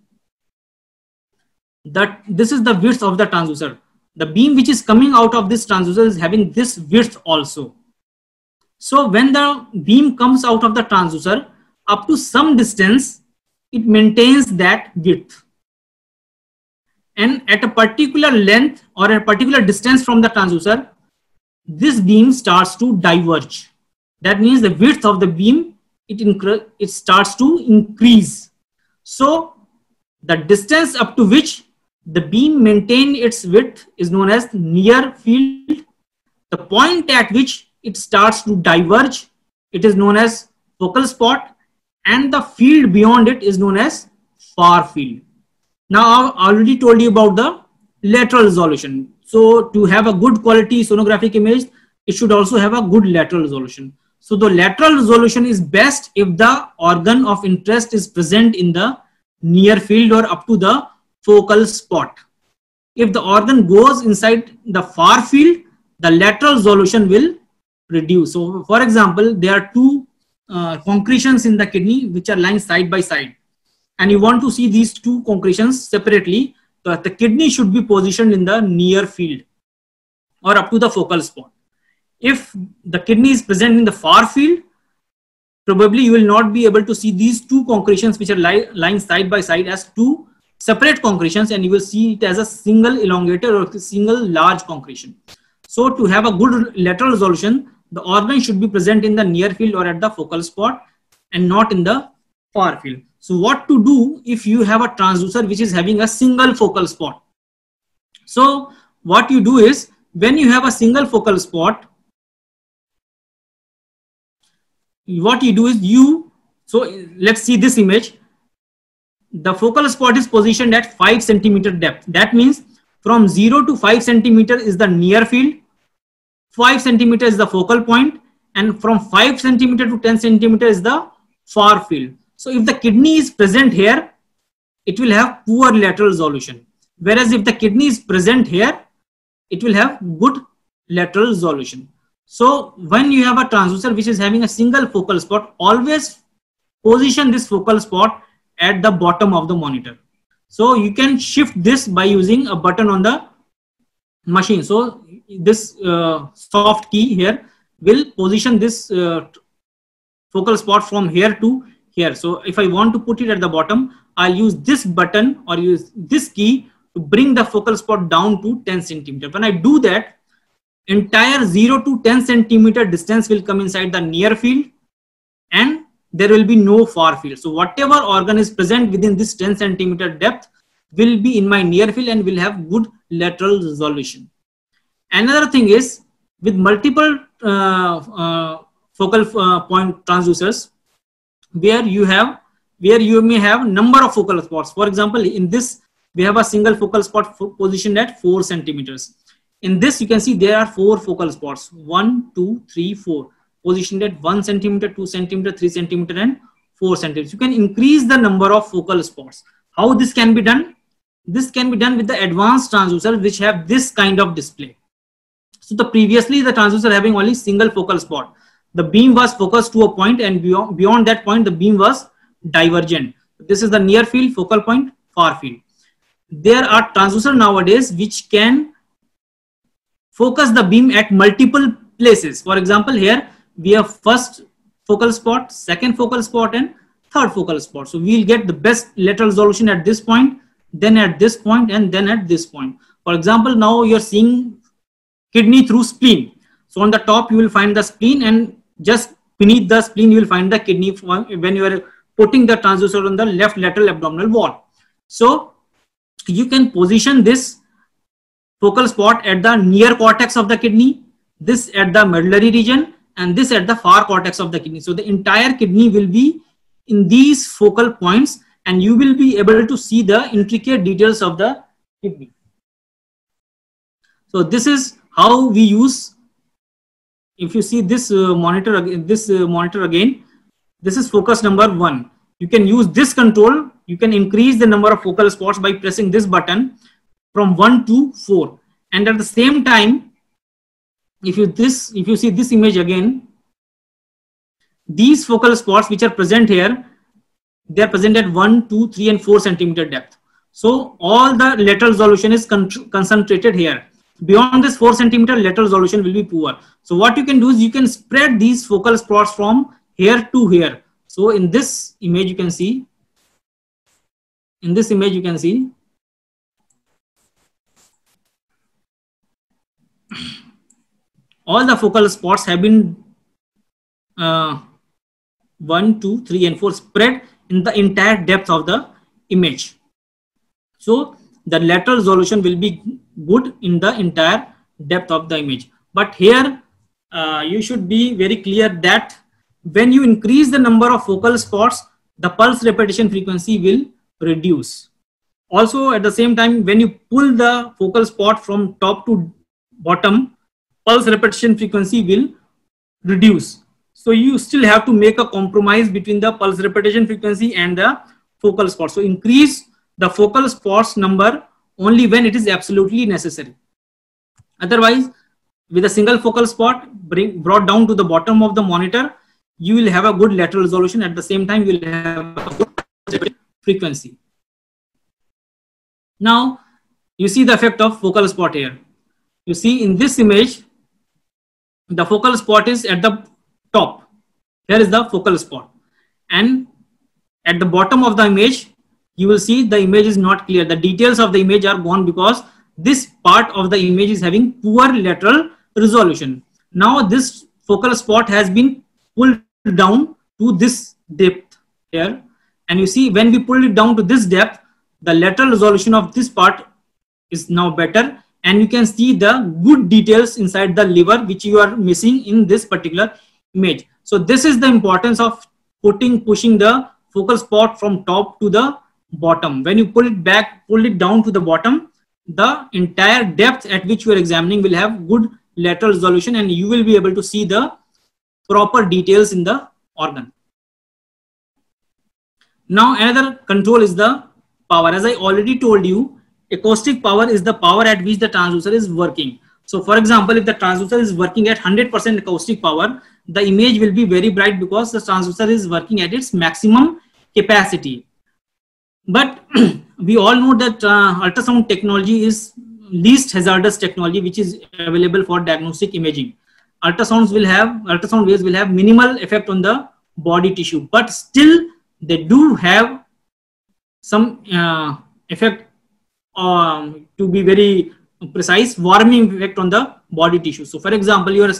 This is the width of the transducer. The beam which is coming out of this transducer is having this width also. So when the beam comes out of the transducer, up to some distance, it maintains that width. And at a particular length or a particular distance from the transducer, this beam starts to diverge. That means the width of the beam, it starts to increase. So the distance up to which the beam maintains its width is known as near field. The point at which it starts to diverge, it is known as focal spot, and the field beyond it is known as far field. Now I've already told you about the lateral resolution. So to have a good quality sonographic image, it should also have a good lateral resolution. So the lateral resolution is best if the organ of interest is present in the near field or up to the focal spot. If the organ goes inside the far field, the lateral resolution will reduce. So for example, there are two concretions in the kidney which are lying side by side, and you want to see these two concretions separately. The kidney should be positioned in the near field or up to the focal spot. If the kidney is present in the far field, probably you will not be able to see these two concretions which are lying side by side as two separate concretions, and you will see it as a single elongated or a single large concretion. So to have a good lateral resolution, the organ should be present in the near field or at the focal spot and not in the far field. So what to do if you have a transducer which is having a single focal spot? So what you do is, when you have a single focal spot, what you do is so let's see this image. The focal spot is positioned at 5 centimeter depth. That means from 0 to 5 centimeter is the near field, 5 centimeter is the focal point, and from 5 centimeter to 10 centimeter is the far field. So if the kidney is present here, it will have poor lateral resolution. Whereas if the kidney is present here, it will have good lateral resolution. So when you have a transducer which is having a single focal spot, always position this focal spot at the bottom of the monitor. So you can shift this by using a button on the machine. So this soft key here will position this focal spot from here to here. So if I want to put it at the bottom, I'll use this button or use this key to bring the focal spot down to 10 centimeter. When I do that, entire 0 to 10 centimeter distance will come inside the near field and there will be no far field. So whatever organ is present within this 10 centimeter depth will be in my near field and will have good lateral resolution. Another thing is with multiple focal point transducers, where you may have number of focal spots. For example, in this we have a single focal spot positioned at 4 centimeters. In this you can see there are 4 focal spots, 1, 2, 3, 4, positioned at 1 centimeter, 2 centimeter, 3 centimeter and 4 centimeters. You can increase the number of focal spots. How this can be done? This can be done with the advanced transducer which have this kind of display. So previously the transducer having only single focal spot. The beam was focused to a point and beyond that point the beam was divergent. This is the near field, focal point, far field. There are transducers nowadays which can focus the beam at multiple places. For example, here we have first focal spot, second focal spot and third focal spot. So we will get the best lateral resolution at this point, then at this point and then at this point. For example, now you are seeing kidney through spleen. So on the top you will find the spleen and just beneath the spleen you will find the kidney when you are putting the transducer on the left lateral abdominal wall. So you can position this focal spot at the near cortex of the kidney, this at the medullary region and this at the far cortex of the kidney. So the entire kidney will be in these focal points and you will be able to see the intricate details of the kidney. So this is how we use. If you see this monitor again, this is focus number 1. You can use this control. You can increase the number of focal spots by pressing this button from 1 to 4. And at the same time, if you see this image again, these focal spots which are present here, they are present at 1, 2, 3 and 4 centimeter depth. So all the lateral resolution is concentrated here. Beyond this 4 centimeter, lateral resolution will be poor. So what you can do is you can spread these focal spots from here to here. So in this image you can see, all the focal spots have been 1, 2, 3 and 4 spread in the entire depth of the image. So the lateral resolution will be good in the entire depth of the image. But here you should be very clear that when you increase the number of focal spots, the pulse repetition frequency will reduce. Also at the same time, when you pull the focal spot from top to bottom, pulse repetition frequency will reduce. So you still have to make a compromise between the pulse repetition frequency and the focal spot. So increase the focal spots number only when it is absolutely necessary. Otherwise, with a single focal spot brought down to the bottom of the monitor, you will have a good lateral resolution. At the same time, you will have a good frequency. Now, you see the effect of focal spot here. You see in this image, the focal spot is at the top. Here is the focal spot. And at the bottom of the image, you will see the image is not clear. The details of the image are gone because this part of the image is having poor lateral resolution. Now this focal spot has been pulled down to this depth here. And you see when we pull it down to this depth, the lateral resolution of this part is now better. And you can see the good details inside the liver which you are missing in this particular image. So this is the importance of pushing the focal spot from top to the bottom. When you pull it down to the bottom, the entire depth at which you are examining will have good lateral resolution and you will be able to see the proper details in the organ. Now another control is the power. As I already told you, acoustic power is the power at which the transducer is working. So for example, if the transducer is working at 100% acoustic power, the image will be very bright because the transducer is working at its maximum capacity. But we all know that ultrasound technology is least hazardous technology which is available for diagnostic imaging. Ultrasound waves will have minimal effect on the body tissue, but still they do have some effect, to be very precise, warming effect on the body tissue. So for example, you are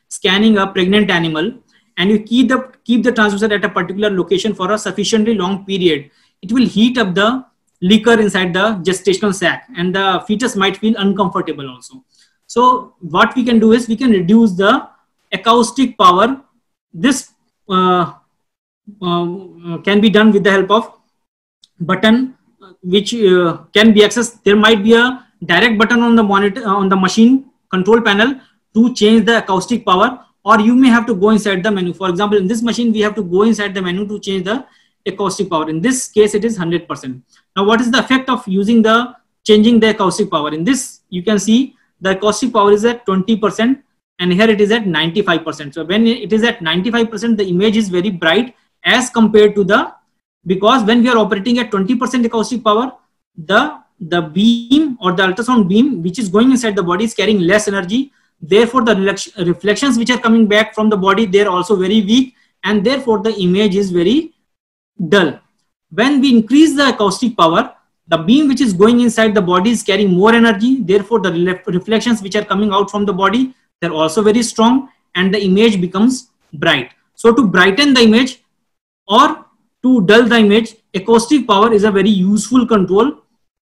scanning a pregnant animal and you keep the transducer at a particular location for a sufficiently long period. It will heat up the liquor inside the gestational sac, and the fetus might feel uncomfortable also. So what we can do is we can reduce the acoustic power. This can be done with the help of button, which can be accessed. There might be a direct button on the monitor, on the machine control panel, to change the acoustic power, or you may have to go inside the menu. For example, in this machine, we have to go inside the menu to change the acoustic power. In this case, it is 100%. Now, what is the effect of changing the acoustic power? In this, you can see the acoustic power is at 20%, and here it is at 95%. So when it is at 95%, the image is very bright as compared to because when we are operating at 20% acoustic power, the beam or the ultrasound beam which is going inside the body is carrying less energy. Therefore, the reflections which are coming back from the body, they are also very weak, and therefore the image is very dull. When we increase the acoustic power, the beam which is going inside the body is carrying more energy. Therefore, the reflections which are coming out from the body, they're also very strong, and the image becomes bright. So to brighten the image or to dull the image, acoustic power is a very useful control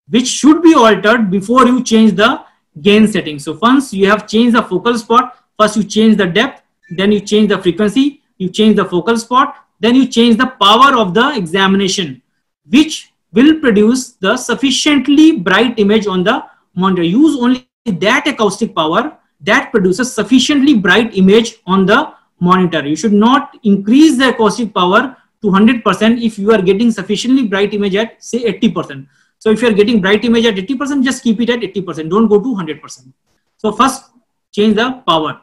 which should be altered before you change the gain setting. So once you have changed the focal spot, first you change the depth, then you change the frequency, you change the focal spot, then you change the power of the examination, which will produce the sufficiently bright image on the monitor. Use only that acoustic power that produces sufficiently bright image on the monitor. You should not increase the acoustic power to 100% if you are getting sufficiently bright image at, say, 80%. So if you are getting bright image at 80%, just keep it at 80%. Don't go to 100%. So first change the power.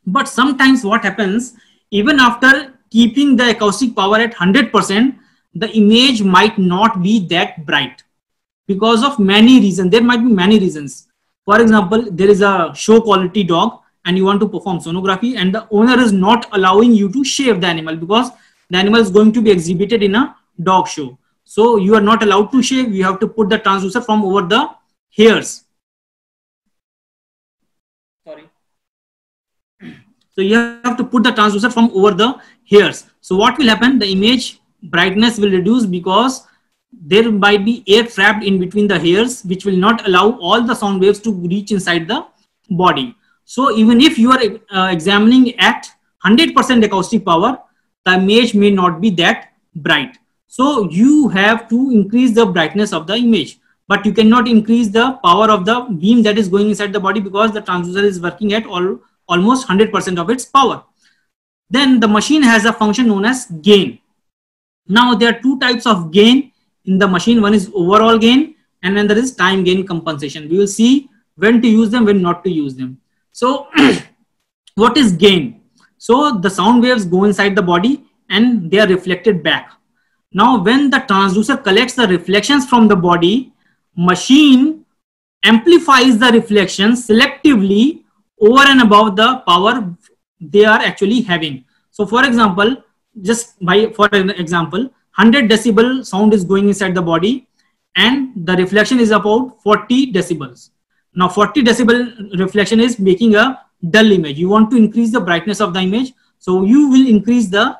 But sometimes what happens, even after keeping the acoustic power at 100%, the image might not be that bright because of many reasons. There might be many reasons. For example, there is a show quality dog and you want to perform sonography, and the owner is not allowing you to shave the animal because the animal is going to be exhibited in a dog show. So you are not allowed to shave. You have to put the transducer from over the hairs. Sorry. So you have to put the transducer from over the hairs. So what will happen? The image brightness will reduce because there might be air trapped in between the hairs, which will not allow all the sound waves to reach inside the body. So even if you are examining at 100% acoustic power, the image may not be that bright. So you have to increase the brightness of the image, but you cannot increase the power of the beam that is going inside the body because the transducer is working at almost 100% of its power. Then the machine has a function known as gain. Now there are two types of gain in the machine. One is overall gain and then there is time gain compensation. We will see when to use them, when not to use them. So what is gain? So the sound waves go inside the body and they are reflected back. Now when the transducer collects the reflections from the body, machine amplifies the reflections selectively over and above the power they are actually having. So for example, 100 decibel sound is going inside the body and the reflection is about 40 decibels. Now 40 decibel reflection is making a dull image. You want to increase the brightness of the image, so you will increase the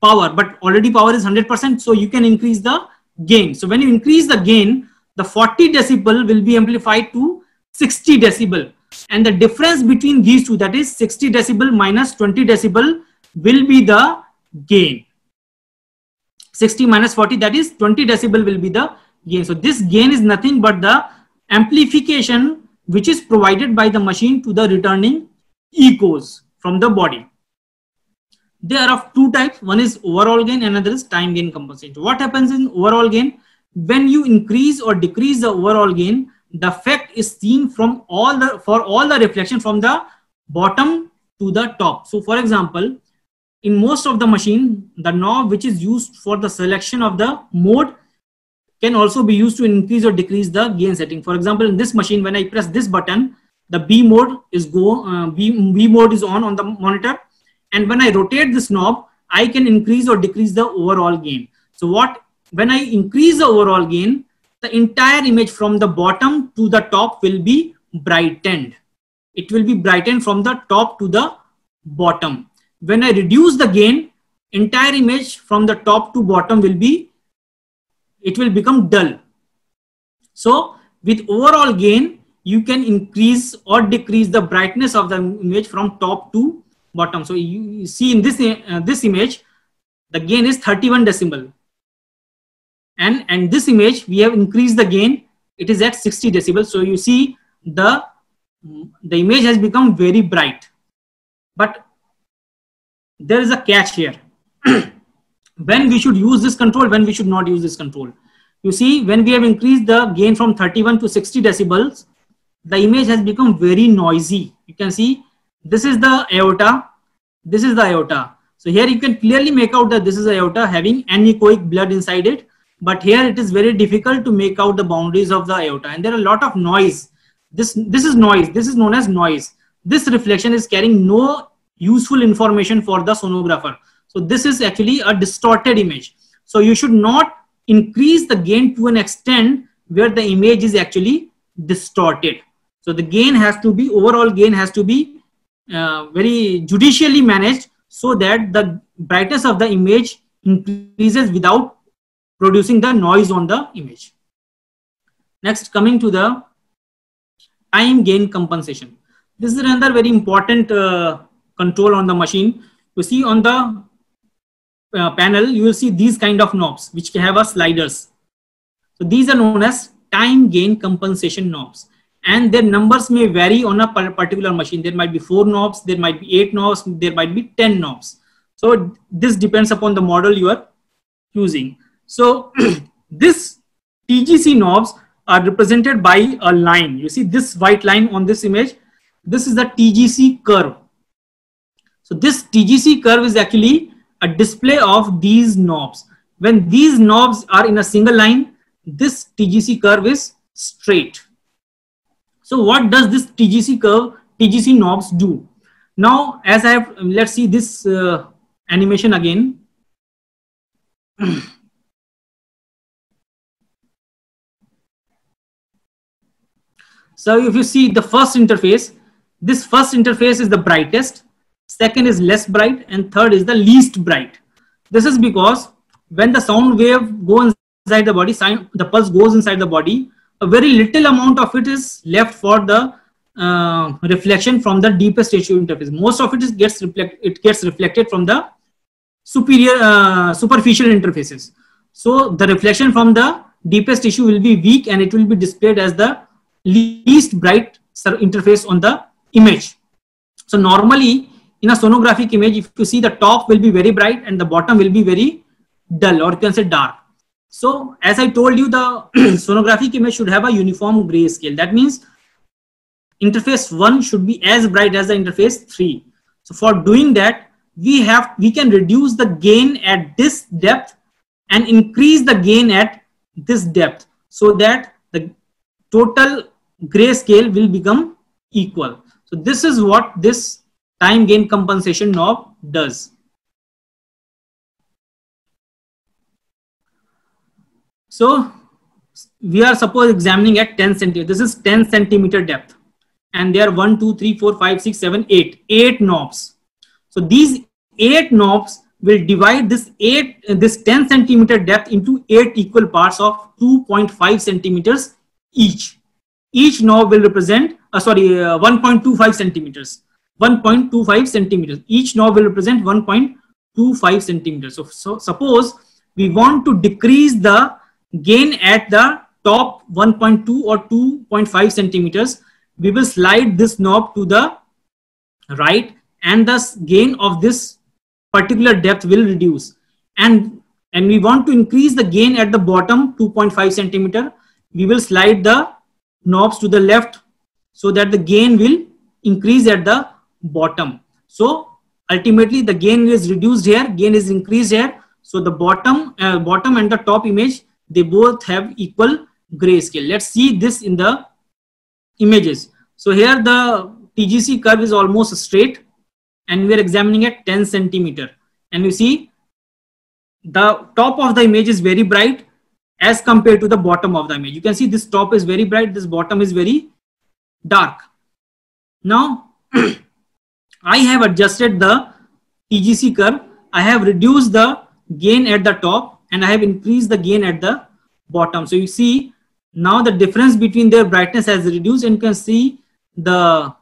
power, but already power is 100%, so you can increase the gain. So when you increase the gain, the 40 decibel will be amplified to 60 decibel, and the difference between these two, that is 60 decibel minus 20 decibel, will be the gain. 60 minus 40, that is 20 decibel will be the gain. So this gain is nothing but the amplification which is provided by the machine to the returning echoes from the body. They are of two types. One is overall gain, another is time gain compensation. What happens in overall gain? When you increase or decrease the overall gain, the effect is seen from all the reflection from the bottom to the top. So for example, in most of the machine, the knob which is used for the selection of the mode can also be used to increase or decrease the gain setting. For example, in this machine, when I press this button, the B mode is B mode is on the monitor, and when I rotate this knob, I can increase or decrease the overall gain. So when I increase the overall gain, the entire image from the bottom to the top will be brightened. It will be brightened from the top to the bottom. When I reduce the gain, entire image from the top to bottom will become dull. So with overall gain, you can increase or decrease the brightness of the image from top to bottom. So you see in this image, the gain is 31 decibel. And this image, we have increased the gain. It is at 60 decibels. So you see the image has become very bright. But there is a catch here. When we should use this control, when we should not use this control. You see, when we have increased the gain from 31 to 60 decibels, the image has become very noisy. You can see this is the aorta. This is the aorta. So here you can clearly make out that this is aorta having anechoic blood inside it. But here it is very difficult to make out the boundaries of the aorta, and there are a lot of noise. This is noise. This is known as noise. This reflection is carrying no useful information for the sonographer. So this is actually a distorted image. So you should not increase the gain to an extent where the image is actually distorted. So the gain has to be, overall gain has to be very judicially managed so that the brightness of the image increases without producing the noise on the image. Next, coming to the time gain compensation. This is another very important control on the machine. You see on the panel, you will see these kind of knobs which have a sliders. So these are known as time gain compensation knobs, and their numbers may vary on a particular machine. There might be 4 knobs, there might be 8 knobs, there might be 10 knobs. So this depends upon the model you are using. So this TGC knobs are represented by a line. You see this white line on this image. This is the TGC curve. So this TGC curve is actually a display of these knobs. When these knobs are in a single line, this TGC curve is straight. So what does this TGC curve, TGC knobs do? Now, as I have, let's see this animation again. So if you see the first interface, this first interface is the brightest, second is less bright, and third is the least bright. This is because when the sound wave goes inside the body, the pulse goes inside the body, a very little amount of it is left for the reflection from the deepest tissue interface. Most of it gets reflected from the superficial interfaces. So the reflection from the deepest tissue will be weak, and it will be displayed as the least bright interface on the image. So normally in a sonographic image, if you see, the top will be very bright and the bottom will be very dull, or you can say dark. So as I told you, the sonographic image should have a uniform grayscale. That means interface 1 should be as bright as the interface 3. So for doing that, we can reduce the gain at this depth and increase the gain at this depth, so that the total grayscale will become equal. So this is what this time gain compensation knob does. So we are suppose examining at 10 centimeter. This is 10 centimeter depth, and there are 1, 2, 3, 4, 5, 6, 7, 8 knobs. So these 8 knobs will divide this 10 centimeter depth into 8 equal parts of 2.5 centimeters each. Each knob will represent 1.25 centimeters. 1.25 centimeters. Each knob will represent 1.25 centimeters. So suppose we want to decrease the gain at the top 1.2 or 2.5 centimeters. We will slide this knob to the right, and thus gain of this particular depth will reduce. And we want to increase the gain at the bottom 2.5 centimeter. We will slide the knobs to the left so that the gain will increase at the bottom. So ultimately the gain is reduced here, gain is increased here. So the bottom and the top image, they both have equal grayscale. Let's see this in the images. So here the TGC curve is almost straight, and we are examining at 10 centimeter. and you see the top of the image is very bright as compared to the bottom of the image. You can see this top is very bright, this bottom is very dark. Now I have adjusted the TGC curve. I have reduced the gain at the top and I have increased the gain at the bottom. So you see now the difference between their brightness has reduced, and you can see the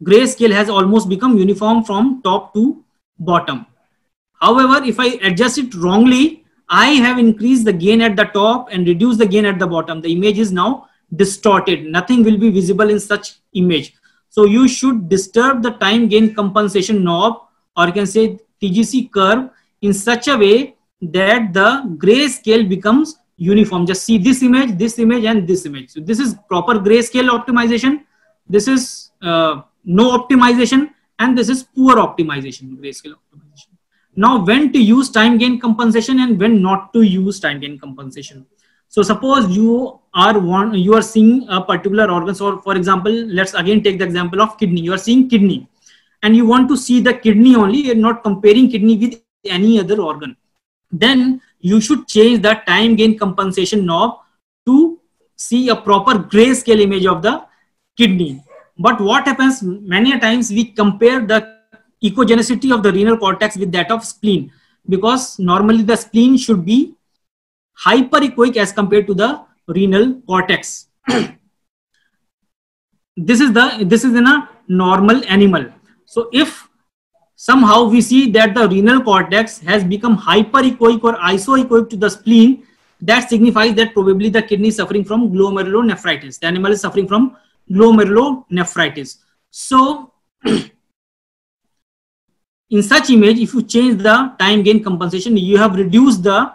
grayscale has almost become uniform from top to bottom. However, if I adjust it wrongly, I have increased the gain at the top and reduced the gain at the bottom. The image is now distorted. Nothing will be visible in such image. So you should disturb the time gain compensation knob, or you can say TGC curve, in such a way that the grayscale becomes uniform. Just see this image, and this image. So this is proper grayscale optimization. This is no optimization, and this is poor optimization, grayscale optimization. Now, when to use time gain compensation and when not to use time gain compensation. So suppose you are seeing a particular organ. So for example, let's again take the example of kidney. You are seeing kidney and you want to see the kidney only. You're not comparing kidney with any other organ. Then you should change the time gain compensation knob to see a proper grayscale image of the kidney. But what happens, many a times we compare the echogenicity of the renal cortex with that of spleen, because normally the spleen should be hyperechoic as compared to the renal cortex. This is in a normal animal. So if somehow we see that the renal cortex has become hyperechoic or isoechoic to the spleen, that signifies that probably the kidney is suffering from glomerulonephritis. The animal is suffering from glomerulonephritis. So in such image, if you change the time gain compensation, you have reduced the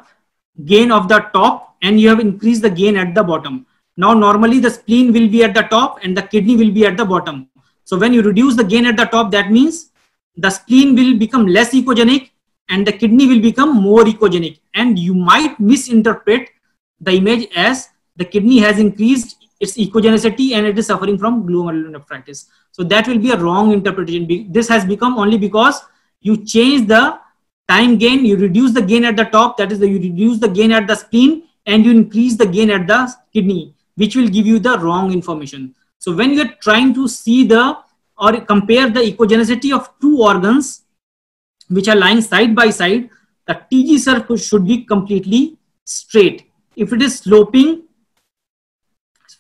gain of the top and you have increased the gain at the bottom. Now normally the spleen will be at the top and the kidney will be at the bottom. So when you reduce the gain at the top, that means the spleen will become less echogenic and the kidney will become more echogenic, and you might misinterpret the image as the kidney has increased its echogenicity and it is suffering from glomerulonephritis. So that will be a wrong interpretation. This has become only because you change the time gain, you reduce the gain at the top, that is you reduce the gain at the spleen and you increase the gain at the kidney, which will give you the wrong information. So when you are trying to see or compare the echogenicity of two organs which are lying side by side, the TG curve should be completely straight. If it is sloping,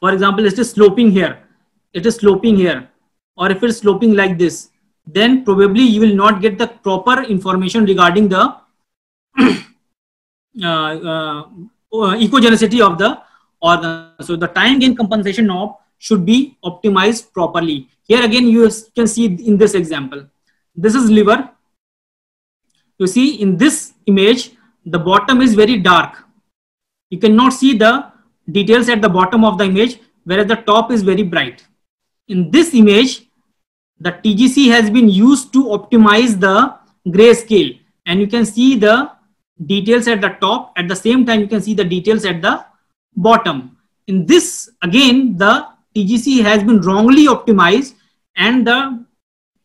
for example, it is sloping here, it is sloping here, or if it is sloping like this, then probably you will not get the proper information regarding the echogenicity of the organ. So the time gain compensation knob should be optimized properly. Here again you can see in this example, this is liver. You see in this image the bottom is very dark. You cannot see the details at the bottom of the image, whereas the top is very bright. In this image, the TGC has been used to optimize the grayscale, and you can see the details at the top. At the same time, you can see the details at the bottom. In this, again, the TGC has been wrongly optimized, and the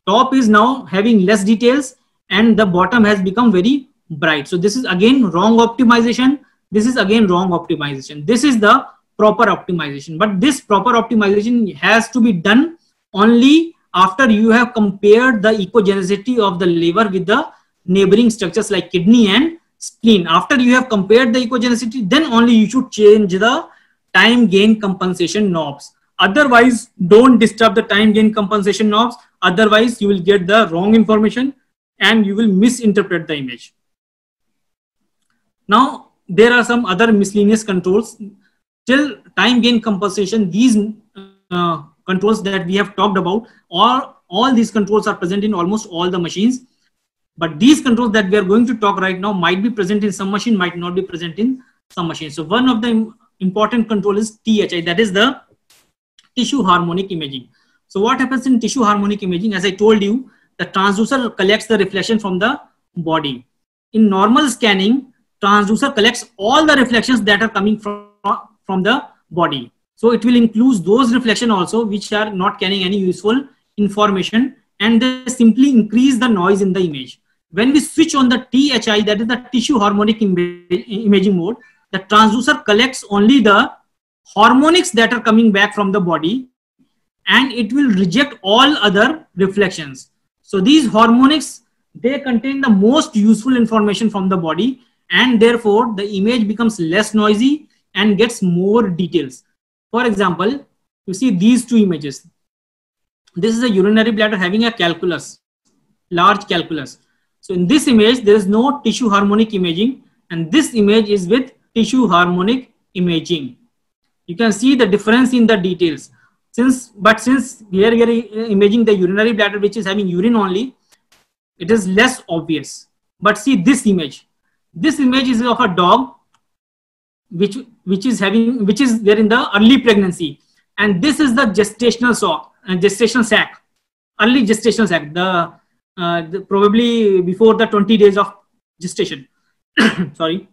top is now having less details, and the bottom has become very bright. So this is again wrong optimization. This is again wrong optimization. This is the proper optimization, but this proper optimization has to be done only after you have compared the echogenicity of the liver with the neighboring structures like kidney and spleen. After you have compared the echogenicity, then only you should change the time gain compensation knobs. Otherwise, don't disturb the time gain compensation knobs. Otherwise, you will get the wrong information and you will misinterpret the image. Now, there are some other miscellaneous controls. Till time gain compensation, these controls that we have talked about, all these controls are present in almost all the machines. But these controls that we are going to talk right now might be present in some machine, might not be present in some machines. So one of the important control is THI, that is the tissue harmonic imaging. So what happens in tissue harmonic imaging? As I told you, the transducer collects the reflection from the body. In normal scanning, transducer collects all the reflections that are coming from the body. So it will include those reflections also which are not carrying any useful information, and they simply increase the noise in the image. When we switch on the THI, that is the tissue harmonic imaging mode, the transducer collects only the harmonics that are coming back from the body, and it will reject all other reflections. So these harmonics, they contain the most useful information from the body, and therefore the image becomes less noisy and gets more details. For example, you see these two images. This is a urinary bladder having a calculus, large calculus. So in this image, there is no tissue harmonic imaging, and this image is with tissue harmonic imaging. You can see the difference in the details. Since here we are imaging the urinary bladder, which is having urine only, it is less obvious. But see this image. This image is of a dog, which is there in the early pregnancy, and this is the gestational sac, early gestational sac, probably before the 20 days of gestation. Sorry.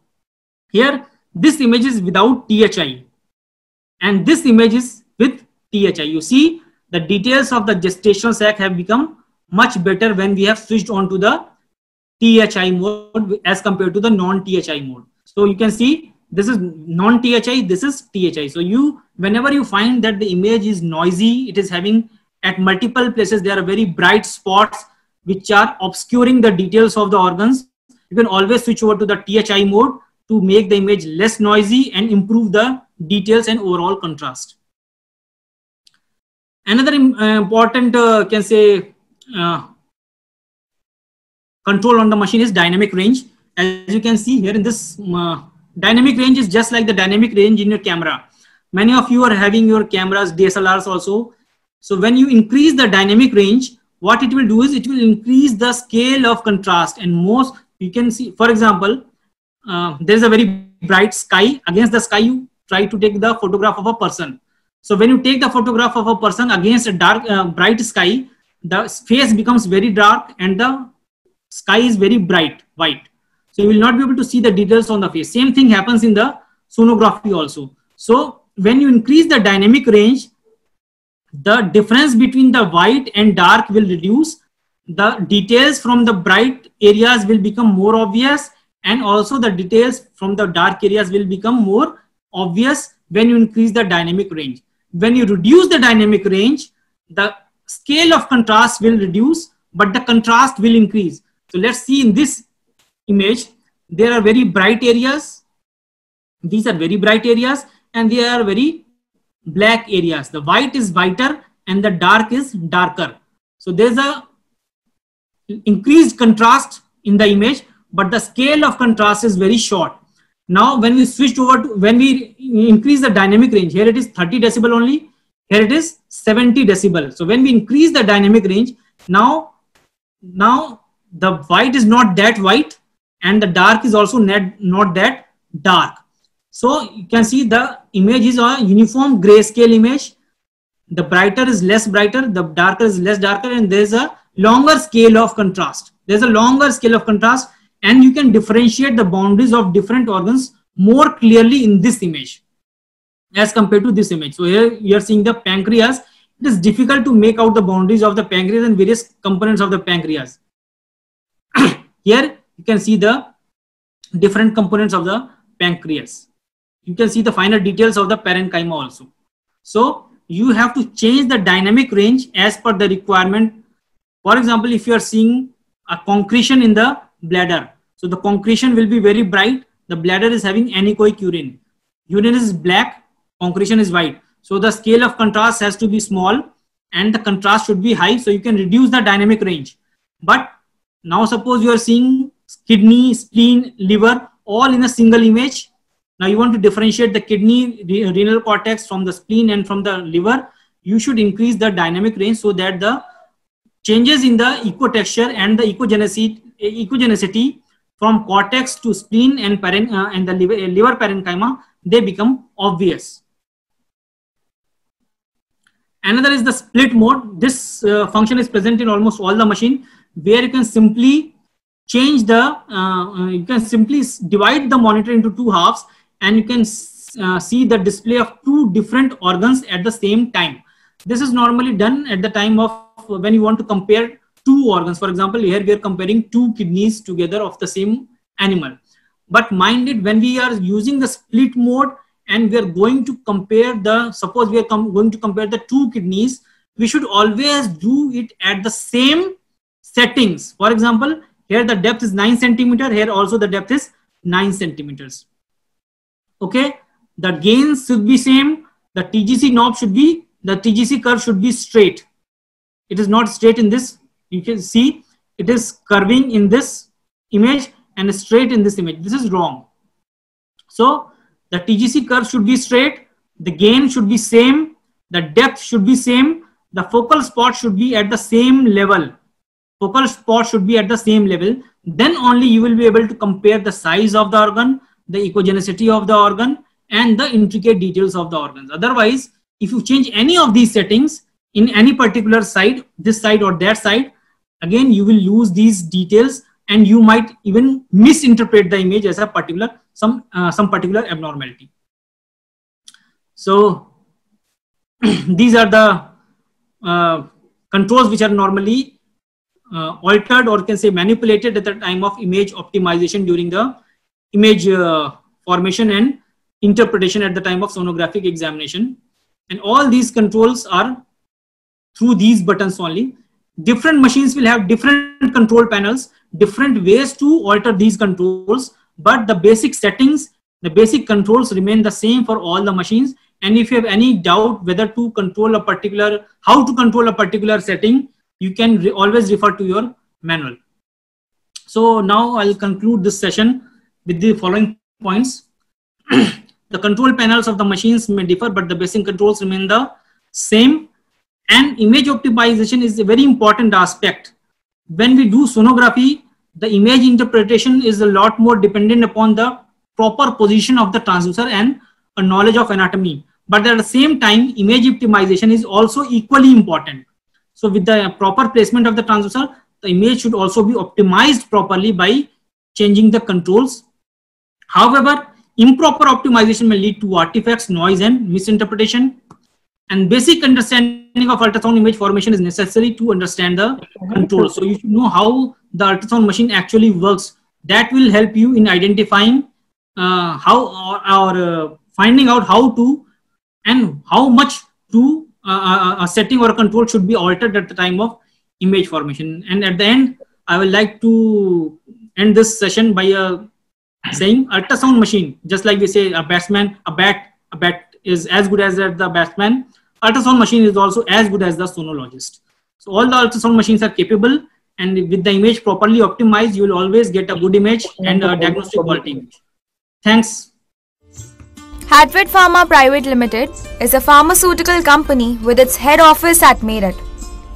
Here, this image is without THI, and this image is with THI. You see, the details of the gestational sac have become much better when we have switched on to the THI mode as compared to the non-THI mode. So you can see this is non-THI, this is THI. So whenever you find that the image is noisy, it is having at multiple places, there are very bright spots which are obscuring the details of the organs, you can always switch over to the THI mode to make the image less noisy and improve the details and overall contrast. Another important control on the machine is dynamic range. As you can see here in this, dynamic range is just like the dynamic range in your camera. Many of you are having your cameras, DSLRs also. So when you increase the dynamic range, what it will do is it will increase the scale of contrast, and most you can see, for example, there is a very bright sky. Against the sky, you try to take the photograph of a person. So when you take the photograph of a person against a dark, bright sky, the face becomes very dark and the sky is very bright, white. So you will not be able to see the details on the face. Same thing happens in the sonography also. So when you increase the dynamic range, the difference between the white and dark will reduce. The details from the bright areas will become more obvious, and also the details from the dark areas will become more obvious when you increase the dynamic range. When you reduce the dynamic range, the scale of contrast will reduce, but the contrast will increase. So let's see in this image, there are very bright areas. These are very bright areas, and they are very black areas. The white is whiter and the dark is darker. So there's a increased contrast in the image, but the scale of contrast is very short. Now when we switched over to, when we increase the dynamic range, here it is 30 decibel only, here it is 70 decibel. So when we increase the dynamic range, now the white is not that white and the dark is also not that dark. So you can see the image is a uniform grayscale image. The brighter is less brighter, the darker is less darker, and there's a longer scale of contrast. There's a longer scale of contrast, and you can differentiate the boundaries of different organs more clearly in this image as compared to this image. So here you are seeing the pancreas. It is difficult to make out the boundaries of the pancreas and various components of the pancreas. Here you can see the different components of the pancreas. You can see the finer details of the parenchyma also. So you have to change the dynamic range as per the requirement. For example, if you are seeing a concretion in the bladder, so the concretion will be very bright. The bladder is having anechoic urine. Urine is black, concretion is white. So the scale of contrast has to be small and the contrast should be high. So you can reduce the dynamic range. But now suppose you are seeing kidney, spleen, liver all in a single image. Now you want to differentiate the kidney, renal cortex from the spleen and from the liver. You should increase the dynamic range so that the changes in the ecotexture and the echogenicity from cortex to spleen and the liver parenchyma, they become obvious. Another is the split mode. This function is present in almost all the machine, where you can simply change the, you can simply divide the monitor into two halves, and you can see the display of two different organs at the same time. This is normally done at the time of when you want to compare two organs. For example, here we are comparing two kidneys together of the same animal. But mind it, when we are using the split mode and we are going to compare suppose we are going to compare the two kidneys, we should always do it at the same settings. For example, here the depth is 9 centimeter, here also the depth is 9 centimeters. Okay, the gains should be same, the TGC curve should be straight. It is not straight in this, you can see it is curving in this image and straight in this image. This is wrong. So the TGC curve should be straight, the gain should be same, the depth should be same, the focal spot should be at the same level. Focal spot should be at the same level. Then only you will be able to compare the size of the organ, the echogenicity of the organ, and the intricate details of the organs. Otherwise, if you change any of these settings in any particular side, this side or that side, again you will lose these details and you might even misinterpret the image as a particular some particular abnormality. So these are the controls which are normally altered, or can say manipulated at the time of image optimization during the image formation and interpretation at the time of sonographic examination. And all these controls are through these buttons only. Different machines will have different control panels, different ways to alter these controls, but the basic settings, the basic controls remain the same for all the machines. And if you have any doubt whether to control a particular, how to control a particular setting, you can always refer to your manual. So now I'll conclude this session with the following points. The control panels of the machines may differ, but the basic controls remain the same. And image optimization is a very important aspect. When we do sonography, the image interpretation is a lot more dependent upon the proper position of the transducer and a knowledge of anatomy. But at the same time, image optimization is also equally important. So with the proper placement of the transducer, the image should also be optimized properly by changing the controls. However, improper optimization may lead to artifacts, noise, and misinterpretation. And basic understanding of ultrasound image formation is necessary to understand the control. So you should know how the ultrasound machine actually works. That will help you in identifying finding out how to and how much to a setting or a control should be altered at the time of image formation. And at the end, I would like to end this session by saying ultrasound machine, just like we say a bat is as good as the batsman, ultrasound machine is also as good as the sonologist. So all the ultrasound machines are capable, and with the image properly optimized, you will always get a good image and a diagnostic quality image. Thanks. Hatfield Pharma Private Limited is a pharmaceutical company with its head office at Meerut.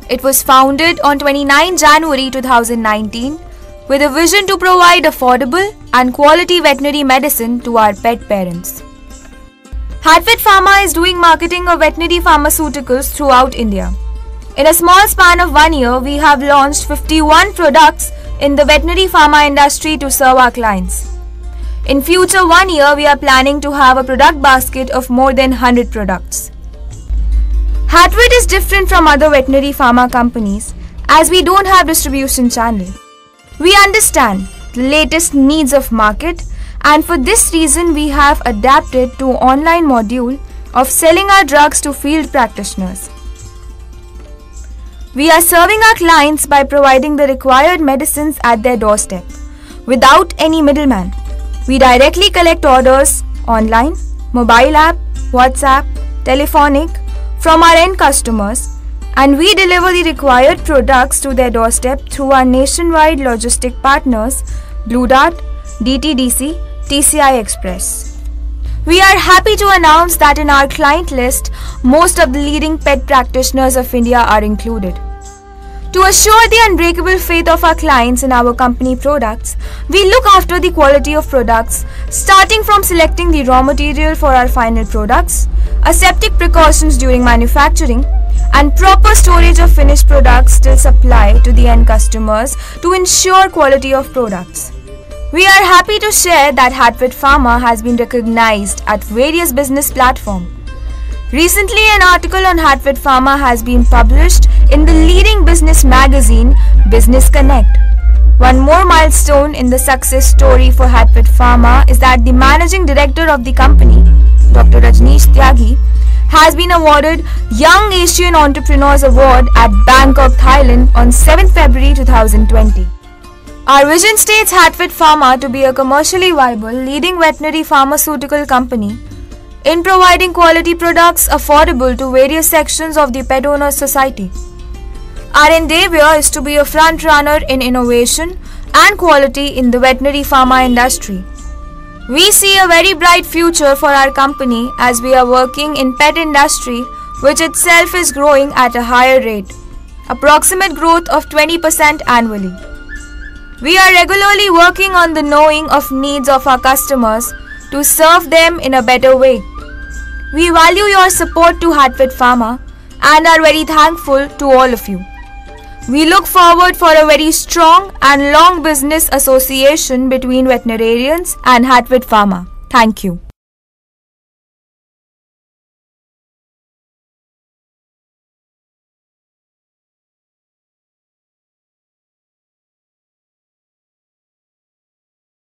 It was founded on 29 January 2019 with a vision to provide affordable and quality veterinary medicine to our pet parents. Hatfield Pharma is doing marketing of veterinary pharmaceuticals throughout India. In a small span of 1 year, we have launched 51 products in the veterinary pharma industry to serve our clients. In future 1 year, we are planning to have a product basket of more than 100 products. Hatfield is different from other veterinary pharma companies as we don't have distribution channel. We understand the latest needs of market, and for this reason we have adapted to online module of selling our drugs to field practitioners. We are serving our clients by providing the required medicines at their doorstep without any middleman. We directly collect orders online, mobile app, WhatsApp, telephonic from our end customers, and we deliver the required products to their doorstep through our nationwide logistic partners Blue Dart, DTDC, TCI Express. We are happy to announce that in our client list, most of the leading pet practitioners of India are included. To assure the unbreakable faith of our clients in our company products, we look after the quality of products, starting from selecting the raw material for our final products, aseptic precautions during manufacturing, and proper storage of finished products till supply to the end customers to ensure quality of products. We are happy to share that Hatfield Pharma has been recognized at various business platforms. Recently, an article on Hatfield Pharma has been published in the leading business magazine, Business Connect. One more milestone in the success story for Hatfield Pharma is that the managing director of the company, Dr. Rajneesh Tyagi, has been awarded Young Asian Entrepreneurs Award at Bangkok, Thailand on 7th February 2020. Our vision states Hatfield Pharma to be a commercially viable leading veterinary pharmaceutical company in providing quality products affordable to various sections of the pet owner society. Our endeavor is to be a front runner in innovation and quality in the veterinary pharma industry. We see a very bright future for our company as we are working in pet industry, which itself is growing at a higher rate, approximate growth of 20% annually. We are regularly working on the knowing of needs of our customers to serve them in a better way. We value your support to Hatfield Pharma and are very thankful to all of you. We look forward for a very strong and long business association between veterinarians and Hatfield Pharma. Thank you.